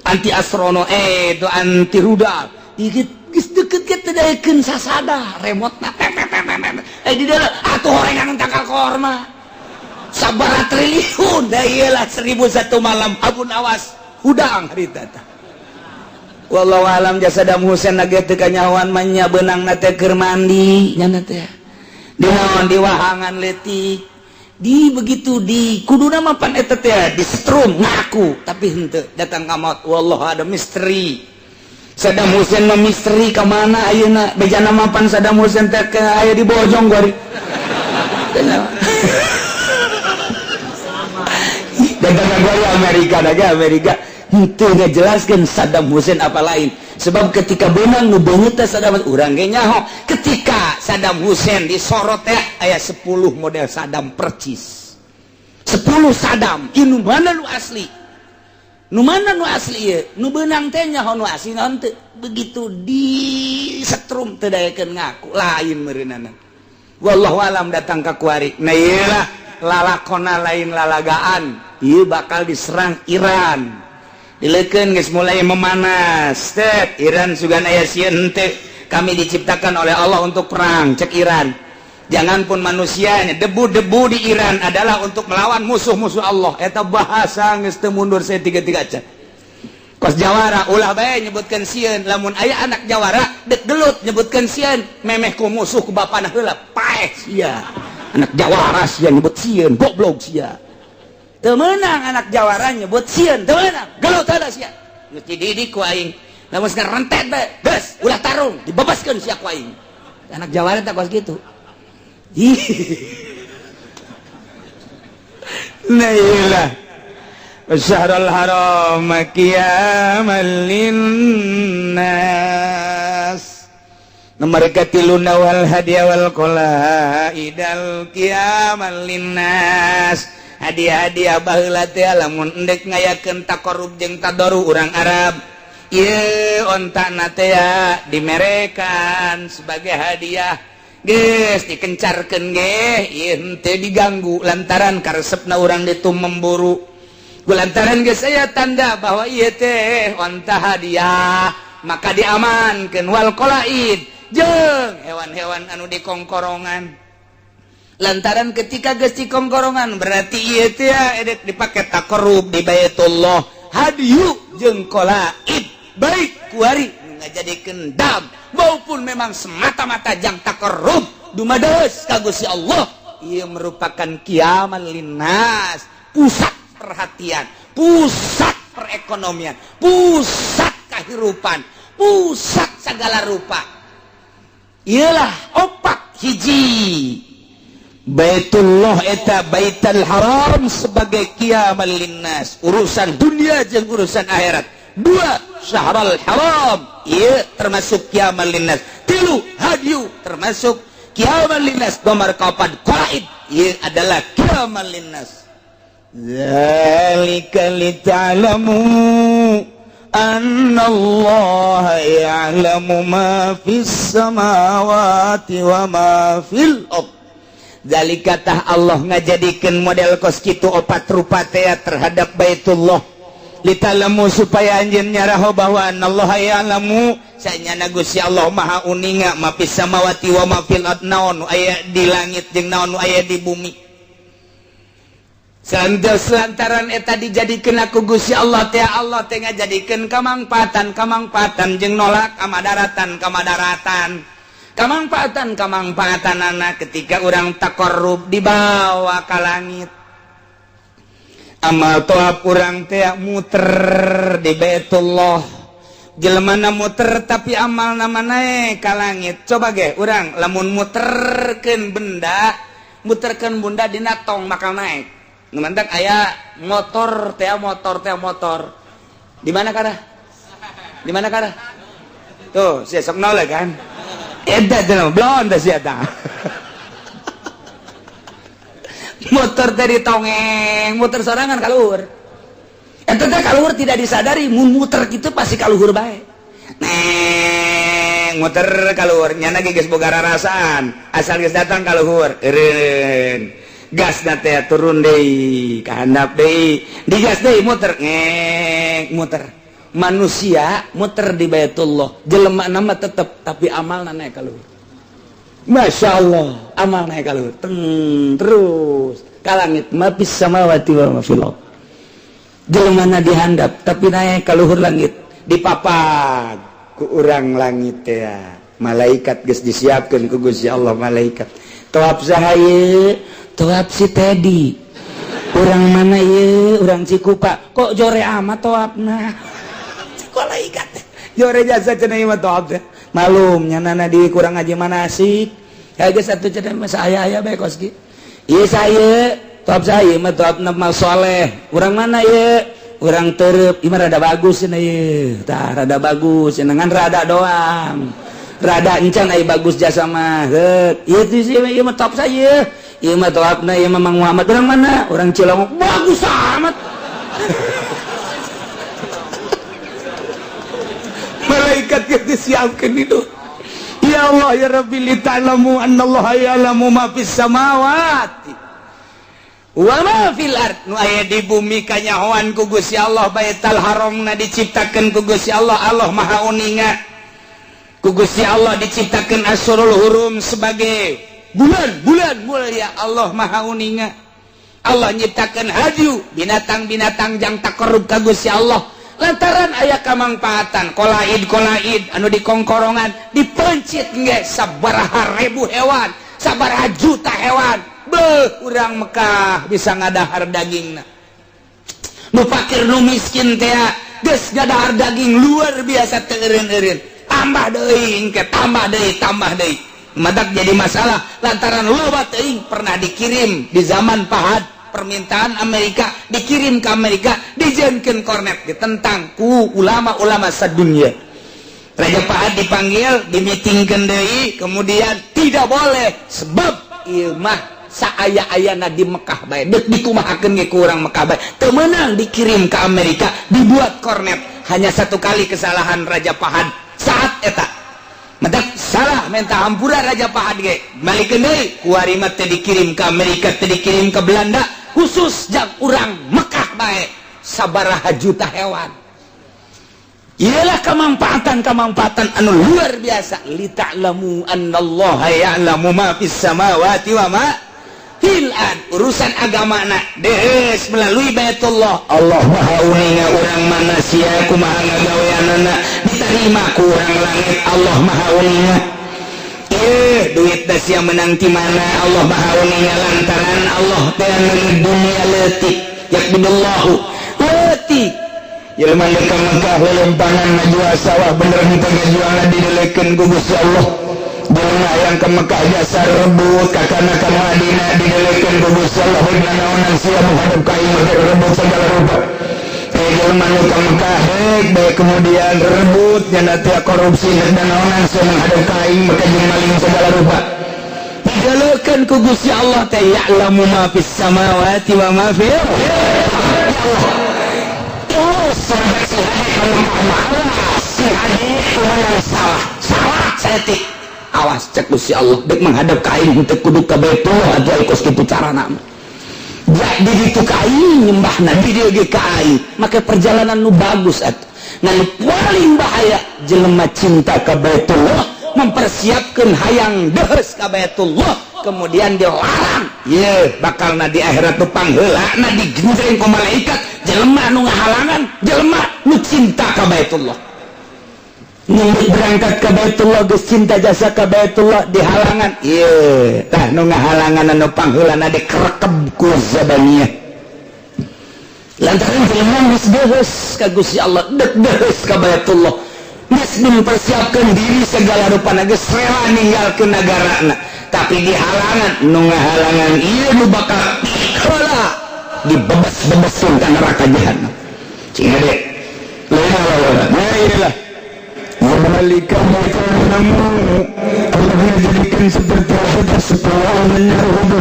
anti astronot itu anti rudal geus deukeut ge teu daekeun sasada remotna di dalam atuh horengan tangkal korma sabaraha triliun da ieu lah 1001 malam Abu Nawas hudang harita tah wallahu alam Saddam Hussein lagi teu kanyahoan mah nya beunangna teh keur mandi nya teh di wahangan leutik di begitu di kuduna mah pan eta teh di setrum ngaku tapi henteu datang ka maut wallahu ada misteri Saddam Hussein mah misteri ka mana ayeuna bejana mapan Saddam Hussein teh aya di Bojong gori da kita ngagori Amerika itu ngejelaskan Saddam Hussein apa lain sebab ketika benang nu beungeut teh Saddam urang ge nyaho ketika Saddam Hussein disorot teh aya 10 model Saddam percis 10 Saddam ieu mana nu asli ieu nu beunang teh nyaho nu asli naon teu begitu di setrum teu dayakeun ngaku lain meureunana wallahu alam datang ka kuari nah ieu lah lalakona lain lalagaan ieu bakal diserang Iran dileukeun geus mulai memanas teh Iran sugan aya sieun teh kami diciptakan oleh Allah untuk perang cek Iran jangan pun manusianya debu-debu di Iran adalah untuk melawan musuh-musuh Allah eta bahasa geus teu mundur saeutik-eutik acan kos jawara ulah bae nyebutkeun sieun lamun aya anak jawara dek gelut nyebutkeun sieun memeh ku musuh ku bapana heula paeh sia anak jawara sia nyebut sieun goblok sia teu meunang anak jawara nyebut sieun teu meunang gelut heula sia geus dididik ku aing lamun rentet bae geus ulah tarung dibebaskeun sia ku aing anak jawara teh kos kitu nah iyalah syahrul haram qiyamal linnas nomor katiluna wal hadiah wal qalaidal qiyamal linnas hadiah-hadiah baheula teh lamun endek ngayakeun taqarrub jeung tadarru urang Arab ieu ontana teh dimerekan sebagai hadiah geus dikencarkeun ge ieu teu diganggu lantaran karesepna urang ditu memburu lantaran geus aya tanda bahwa ieu teh onta hadiah maka diamankeun wal qalaid jeung hewan-hewan anu dikongkorongan lantaran ketika geus dikongkorongan berarti ieu teh edek dipake taqarrub di Baitullah hadiyu jeung qalaid baik kuari ngajadikeun dam maupun memang semata-mata jang taqarrub dumados ka Gusti Allah ieu merupakan qiyamal linnas pusat perhatian pusat perekonomian pusat kehidupan pusat segala rupa ialah opat hiji Baitullah eta Baitul Haram sebagai qiyamal linnas urusan dunia jeung urusan akhirat dua Syahrul Haram ieu termasuk qiyamal linnas tilu hadiyu termasuk qiyamal linnas nomor kaopat qalaid ieu adalah qiyamal linnas zalika lita'lamu annallaha ya'lamu ma fis samawati wa ma fil ardh zalika tah Allah ngajadikeun model kos kitu opat rupa teh terhadap Baitullah litalamu supaya anjeun nyaraho bahwa anallaha ya'lamu sanyana Gusti Allah maha uninga ma fis samawati wa ma fil ardh naon aya di langit jeung naon aya di bumi santos lantaran eta dijadikeun aku Gusti Allah teh ngajadikeun kamangpaatan jeung nolak kamadaratan kamampatan anak ketika orang taqarrub dibawa ke langit amal toab orang teh muter di Baitullah jelema muter tapi amal nama naik ke langit coba ge urang lamun muterkeun bunda dina tong bakal naik numantak aya motor di mana kada tuh sia sok noleh kan eta teh blon teh sia tah motor teh ditongeng muter sorangan kaluhur eta teh kaluhur tidak disadari mun muter kitu pasti kaluhur bae neng muter kaluhur nyana ge geus boga rarasaan asal geus datang kaluhur eureun gasna teh turun deui ka handap deui digas deui muter ngeng muter manusia muter di Baitullah jelema nama tetep tapi amal naik kaluhur Masya Allah amal naik kaluhur terus ka langit ma fis samawati wa ma fil ardh jelema dihandap tapi naik kaluhur langit dipapag ku urang langit teh malaikat geus disiapkeun ku Gusti Allah malaikat toab saha ieu toab si Tedi urang mana ieu urang Cikupa kok jore amat toabna malaikat jore jasa cenah ieu mah toab teh malum nyanana di kurang ngaji manasik ya geus atuh cenah mah saya aya bae kos ki ieu saya top saya mah top nama soleh urang mana ya urang terep imah rada bagus ya tah rada bagus dengan rada doang rada encan ai bagus jasa mah itu sih ieu mah top saya ieu mah topna ieu mah Mang Muhammad urang mana urang Cilongok bagus amat malaikat kita siapkan itu ya Allah ya Rabbi li ta'lamu annallaha ya'lamu ma fis samawati wa ma fil ard nu aya di bumi kanyahoan ku Gusti Allah Baitul Haramna diciptakeun ku Gusti Allah Allah Maha Uninga ku Gusti Allah diciptakeun Asyurul Hurum sebagai bulan mulia Allah Maha Uninga Allah nyiptakeun hadiu binatang-binatang jang takarrub ka Gusti Allah lantaran aya kamangpaatan kolaid anu dikongkorongan dipencit nge sabaraha ribu hewan sabaraha juta hewan beuh urang Mekah bisa ngadahar dagingna nu fakir nu miskin teh geus ngadahar daging luar biasa teu eureun-eureun tambah deui madak jadi masalah lantaran loba teuing pernah dikirim di zaman Pahad permintaan Amerika dikirim ke Amerika dijenkeun kornet ditentang ku ulama-ulama sadunya Raja Fahad dipanggil dimitingkeun deui kemudian tidak boleh sebab ieu mah saaya-ayana di Mekah bae deuk dikumahakeun ge ku urang Mekah bae teu meunang dikirim ke Amerika dibuat kornet hanya satu kali kesalahan Raja Fahad saat eta madak salah minta hampura Raja Fahad ge balikeun deui ku ari mah teu dikirim ke Amerika teu dikirim ke Belanda khusus jang urang Mekah bae sabaraha juta hewan ialah kemanfaatan anu luar biasa li ta'lamu annallaha ya'lamu ma fis samawati wa ma fil ard urusan agamana deus melalui Baitullah Allah Maha Uninga urang mana sia kumaha ngagaweanana diterima ku urang langit Allah Maha Uninga duit das yang menang di mana Allah Maha Uninga lantaran Allah teh dunia leutik yakbidullahu leutik jelema ka Mekah lempanan ngajual sawah bener henteu ngajualna didelekeun ku Gusti Allah jelema yang ke Mekah jasa rebut kakana ka Madinah didelekeun ku Gusti Allah hidna naonan sia menghadap ka imah rebut segala rupa jelema nu ka Mekah baik kemudian rebut nyana teu korupsi dan naonan sia menghadap ka imah jeung maling segala rupa digalekeun ku Gusti Allah teh ya'lamu ma fis samawati wa ma fil salah setik awas cek Gusti Allah dek menghadap ka aing teu kudu ka Baitullah atuh kos kitu carana jadi ditu ka aing nyembahna di dieu ge ka aing make perjalanan nu bagus atuh ngan paling bahaya jelema cinta ka Baitullah mempersiapkeun hayang deus ka Baitullah kemudian dilarang bakalna di akhirat tu pangheulana digenjreng ku malaikat jelema nu ngahalangan jelema nu cinta ka Baitullah nu berangkat ka Baitullah geus cinta jasa ka Baitullah dihalangan tah nu ngahalangan anu pangheulana dikerekeb ku zabaniyah lantaran jelema geus deus ka Gusti Allah deus ka Baitullah geus mempersiapkeun diri segala rupana geus rela ninggalkeun nagarana tapi dihalangan nu ngahalangan ieu nu bakal heula dibebas-bebasun ka neraka jahanam cing ade inilah Malika Mu'tanamu Allah menjadikan seperti apa supaya menyerubu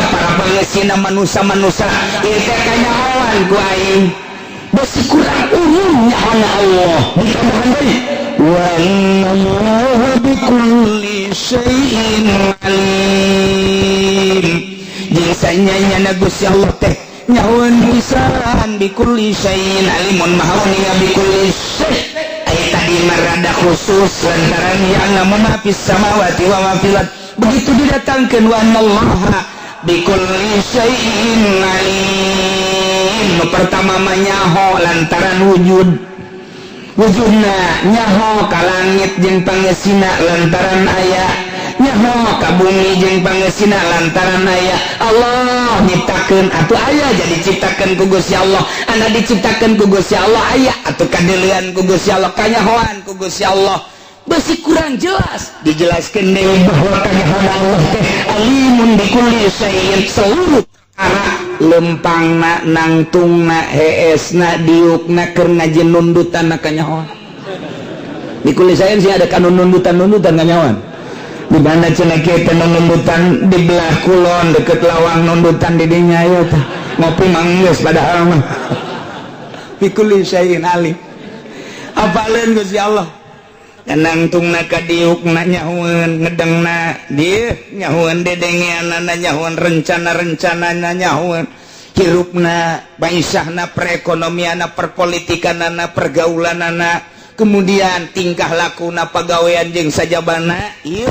para pengesina manusia-manusia itu kanyawan ku aing besi kurang umumnya hanya Allah ditambahan dari wa innallaha bikulli syai'in alim jasanya nyana Gusti Allah teh nyawan pisan bikulli syai'in alimun mahawniya bikulli syai' aya tadi marada khusus lantaran yang ma fis samawati wa ma fil ard begitu didatangkeun wa innallaha bikulli syai'in alim pertama nyaho lantaran wujudna nyaho ka langit jeung pangesina lantaran aya nyaho ka bumi jeung pangeusina lantaran aya Allah nyiptakeun atuh aya jadi ciptakeun ku Gusti Allah anu diciptakeun ku Gusti Allah aya atuh kadeulean ku Gusti Allah kanyahoan ku Gusti Allah besi kurang jelas dijelaskeun deui bahwa kanyahoan Allah teh alimun bikulli syai'in seluruh lempangna nangtungna heesna diukna keur ngajieun nundutan kanyahoan bikulli syai'in sih ada kanun nundutan kanyahoan di mana cenah kieu teh nundutan di belah kulon deket lawang nundutan di dinya aya teh ngopi manggeus padahal mah bikulli syai'in alim apaleun Gusti Allah nangtungna ka diukna nyahueun ngedengna dieu nyahueun dedengeanna nyahueun rencana-rencanana nyahueun hirupna baisahna perekonomianna perpolitikanana pergaulanana kemudian tingkah lakuna pagawean jeung sajabana ieu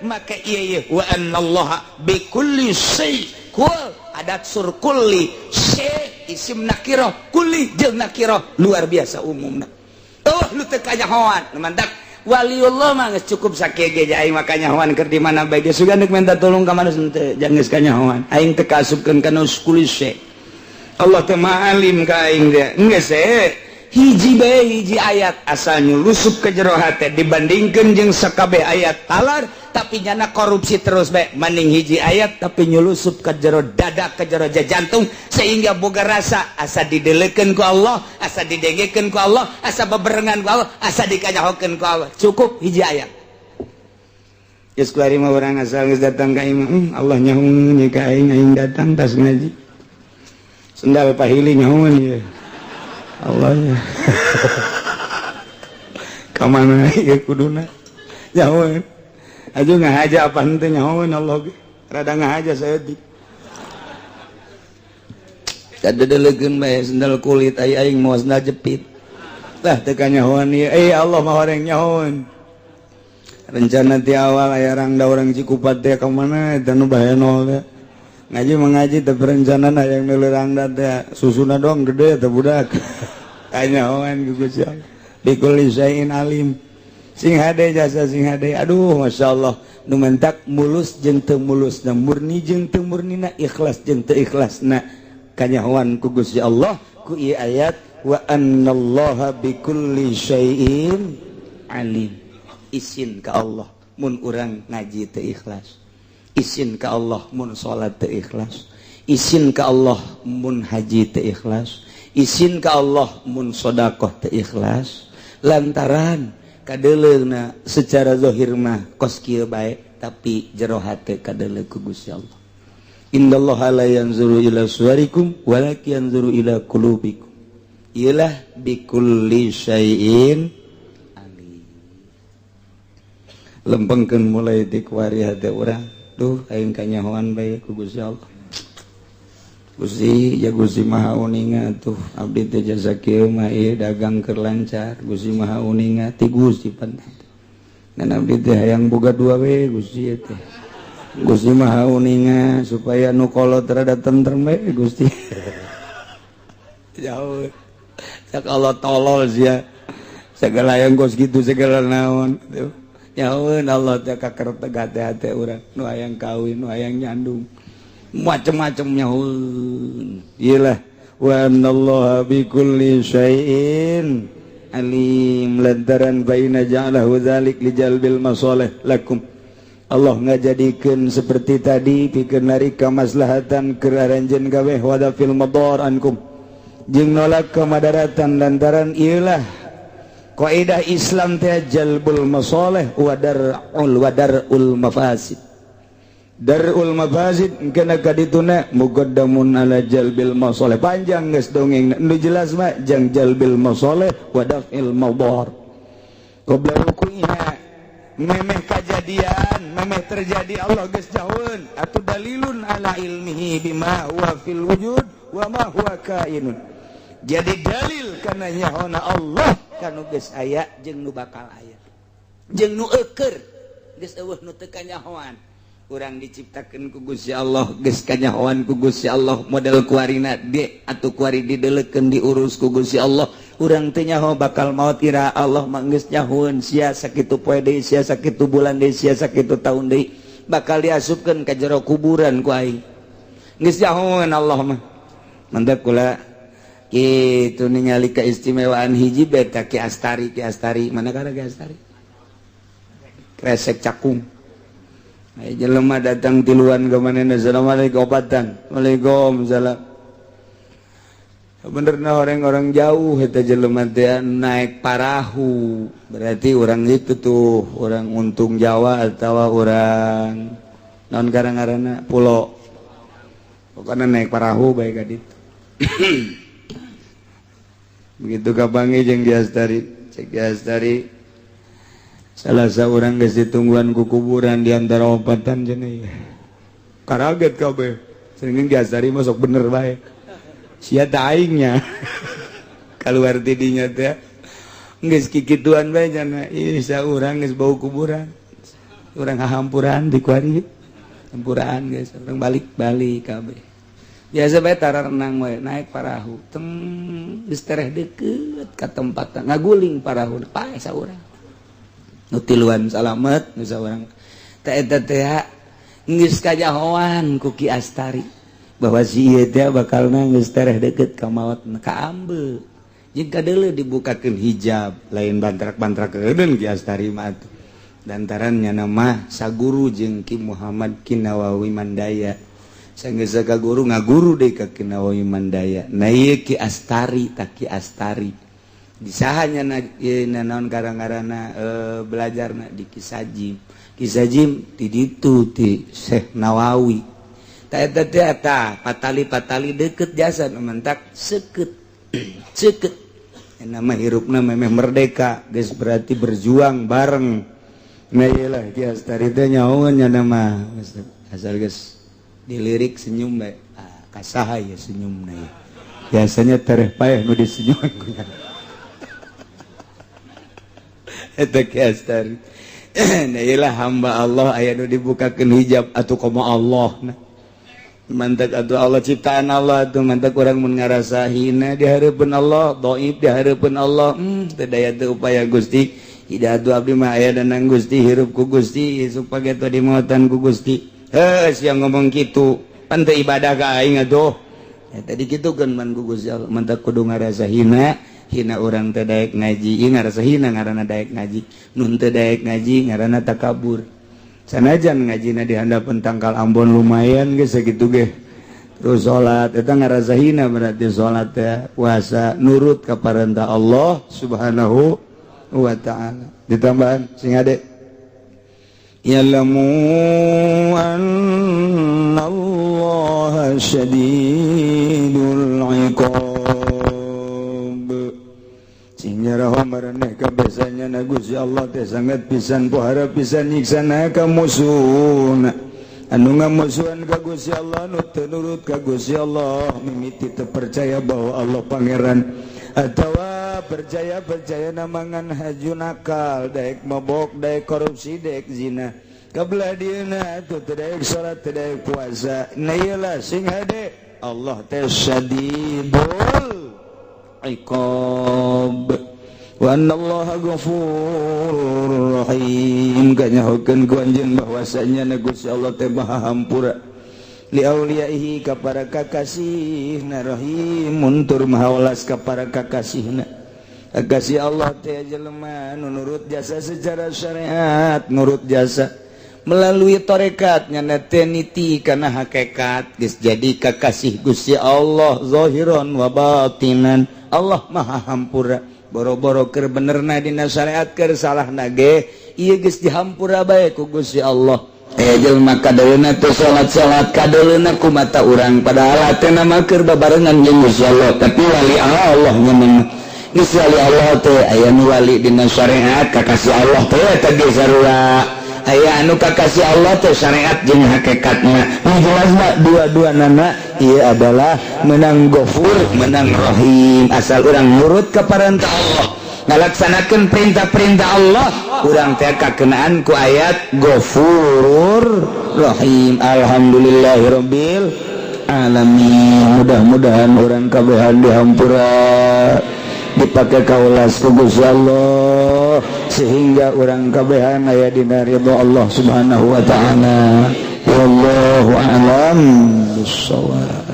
maka ieu wa anallaha bikulli syai' kul adat sur kulli syai' isim nakirah kulli jeung nakirah luar biasa umumna lu teu kanyahoan mantak waliullah mah geus cukup sakege aing mah kanyahoan keur di mana bae dia sugan deuk minta tolong ka mana teu geus kanyahoan aing teu kasupkeun kana kulli syai' Allah teh maalim ka aing dia geus hiji bae hiji ayat asal nyulusup ke jero hate dibandingkeun jeung sakabeh ayat talar tapi nyana korupsi terus bae mending hiji ayat tapi nyulusup ke jero dada ke jero jantung sehingga boga rasa asa didelekeun ku Allah asa didengekeun ku Allah asa beberengan ku Allah asa dikanyahokeun ku Allah cukup hiji ayat geus kuari mah urang asal geus datang ka imam Allah nyahoeun nya ka aing datang tas ngaji sendal pahili nyahoeun ieu Allah ya kamana ya kuduna nyahoeun aju ngahaja apa henteu nyahoeun Allah ge rada ngahaja saeutik kadedelegeun bae sendal kulit aya aing moal sendal jepit lah teu kanyahoan ieu Allah mah horeng nyahoeun rencana ti awal aya rangda urang Cikupat teh ka mana eta nu bahenol teh ngaji mengaji tapi rencanana yang nelerangda teh susuna doang gede teh budak kanyahoan ku Gusti Allah bikulli syai'in alim sing hade jasa sing hade aduh masyaallah nu mentak mulus jeung teu mulusna murni jeung teu murnina ikhlas jeung teu ikhlasna kanyahoan ku Gusti Allah ku ieu ayat wa annallaha bikulli syai'in alim isin ka Allah mun urang ngaji teu ikhlas isin ka Allah mun salat teu ikhlas isin ka Allah mun haji teu ikhlas isin ka Allah mun sedekah teu ikhlas lantaran kadeuleuna secara zahir mah kos kieu bae tapi jero hate kadeuleuk ku Gusti Allah innallaha la yanzuru ila suwarikum walakin yanzuru ila qulubikum ialah bikulli syai'in alim lempengkeun mulai ti kuari hate urang duh aing kanyahoan bae ku Gusti Allah Gusti ya Gusti Maha Uninga tuh abdi teh jasa kieu mah ieu dagang keur lancar Gusti Maha Uninga ti Gusti pantat dan abdi teh hayang boga dua we Gusti teh Gusti Maha Uninga supaya nu kolot rada tentrem we Gusti jauh sak Allah tolol sia segala yang kos gitu segala naon tuh nyahoeun Allah teh kaker tegate hate urang nu hayang kawin nu hayang nyandung macam-macam nyahoeun iyalah wa anallaha bikulli syai'in alim lantaran baina ja'alahu dzalik lijalbil masalih lakum Allah ngajadikeun seperti tadi pikeun nari kamaslahatan keur aranjeun kabeh wada fil madar ankum jeung nolak kamadaratan lantaran iyalah kaidah Islam teh jalbul masalih wa darul mafasid darul mafasid kana kadituna muqaddamun ala jalbil masalih panjang geus dongeng nu jelas mah jang jalbil masalih wa daf'il madar qabla ruku'iha memeh kajadian memeh terjadi Allah geus jauheun atuh dalilun ala ilmihi bima huwa fil wujud wa ma huwa kainun jadi dalil kana nyahoana Allah kanu geus aya jeung nu bakal aya jeung nu eukeur geus eueuh nu teu kanyahoan urang diciptakeun ku Gusti Allah geus kanyahoan ku Gusti Allah model kuarina de atuh kuari dideulekeun diurus ku Gusti Allah urang teu nyaho bakal maot ira Allah mah geus nyahoeun sia sakitu poe deui sia sakitu bulan deui sia sakitu taun deui bakal diasupkeun ka jero kuburan ku aing geus jahoan Allah mah mantep kula kitu ningali keistimewaan hiji beta Ki Astari mana gara Ki Astari kresek cakung aya jelema datang tiluan ka manehna assalamualaikum obatan waalaikumsalam benerna orang-orang jauh eta jelema teh naik parahu berarti orang itu tuh orang untung Jawa atau orang naon ngaranna pulau pokoknya naik parahu bae ka ditu begitu kabangi jeung Ki Astari cek Ki Astari salah saurang geus ditungguan ku kuburan di antara opatan cenah karaget kabeh sering Ki Astari mah sok bener bae sia aingnya keluar tidinya teh geus kikituan bae cenah ieu saurang geus bau kuburan urang hahampuran di kuari hampuran geus urang balik-balik kabeh biasa bae tara renang bae naik parahu teng geus tereh deukeut ka tempatna ngaguling parahu pae saurang nu tiluan salamet nu saurang teh eta teh geus kajahoan ku Ki Astari bahwa si ieu teh bakalna geus tereh deukeut ka maot ka ambe jeung kadeuleu dibukakeun hijab lain bantrak-bantrakeun Ki Astari mah lantaran nyana mah saguru jeung Ki Muhammad Kinawawi Mandaya sanggeus ka guru ngaguru deui ka Kinawawi Mandaya na ieu Ki Astari tak Ki Astari di saha nyana ieu naon garang-garana belajarna di Ki Sajim ti ditu ti Syekh Nawawi eta patali deket jasa mentak seket nama hirupna memeh merdeka geus berarti berjuang bareng nah iyalah Ki Astari teh nyahoan nya nama asal geus dilirik senyum bae kasaha ya senyumna ya biasanya tereh paeh nu disenyum eta Ki Astari nah iyalah hamba Allah aya nu dibukakeun hijab atuh komo Allah nah mantak atuh Allah ciptaan Allah atuh mantak urang mun ngarasa hina di hareupeun Allah dhaif di hareupeun Allah teu daya teu upaya Gusti hidayah abdi mah aya danang Gusti hirup ku Gusti supaya teu dimotan ku Gusti sia ngomong kitu pan teu ibadah ka aing atuh eta dikitukeun man ku Gusti Allah mantak kudu ngarasa hina urang teu daek ngaji ieu ngarasa hina ngaranna daek ngaji nun teu daek ngaji ngaranna takabur sanajan ngajina di handapeun tangkal Ambon lumayan geus sakitu ge terus salat eta ngarasa hina berarti salat teh puasa nurut ka parentah Allah Subhanahu wa taala ditambahan sing ade ya'lamu annallaha syadidul iqab nyaraho maraneh ka biasanya na Gusti Allah teh sangat pisan pohara pisan nyiksana ka musuhna anu ngamusuhan ka Gusti Allah nu teu nurut ka Gusti Allah mimiti teu percaya bahwa Allah pangeran atawa percaya namangan haju nakal daek mabok daek korupsi daek zina kabelah dieuna atuh teu daek salat teu daek puasa na iyalah sing hade Allah teh syadidul iqab wa annallaha ghafurur rahim kanyahokeun ku anjeun bahwasanya na Gusti Allah teh Maha Hampura li auliyaihi ka para kakasihna rahimun tur maha welas ka para kakasihna kakasih Allah teh jelema nu nurut jasa secara syariat nurut jasa melalui tarekat nya teh niti kana hakikat geus jadi kakasih Gusti Allah zahiran wa batinan Allah Maha Hampura boro-boro keur benerna dina syariat keur salahna ge ieu geus dihampura bae ku Gusti Allah aya jelema kadeulina teu salat kadeulina ku mata urang padahal atena mah keur babarengan jeung Gusti Allah tapi wali Allah nya mah geus wali Allah teh aya nu wali dina syariat kakasih Allah teh eta ge sarua aya anu kakasih Allah teh syariat jeung hakikatna jelasna dua-duanana ieu adalah menang Ghafur menang Rahim asal urang nurut ka parentah Allah ngalaksanakeun perintah-perintah Allah urang teh kakenaan ku ayat Ghafurur Rahim alhamdulillahirabbil alamin mudah-mudahan urang kabehan dihampura dipake kaulas ku Gusti Allah sehingga urang kabehan aya dina ridho Allah Subhanahu wa taala. Wallahu a'lam bissawab.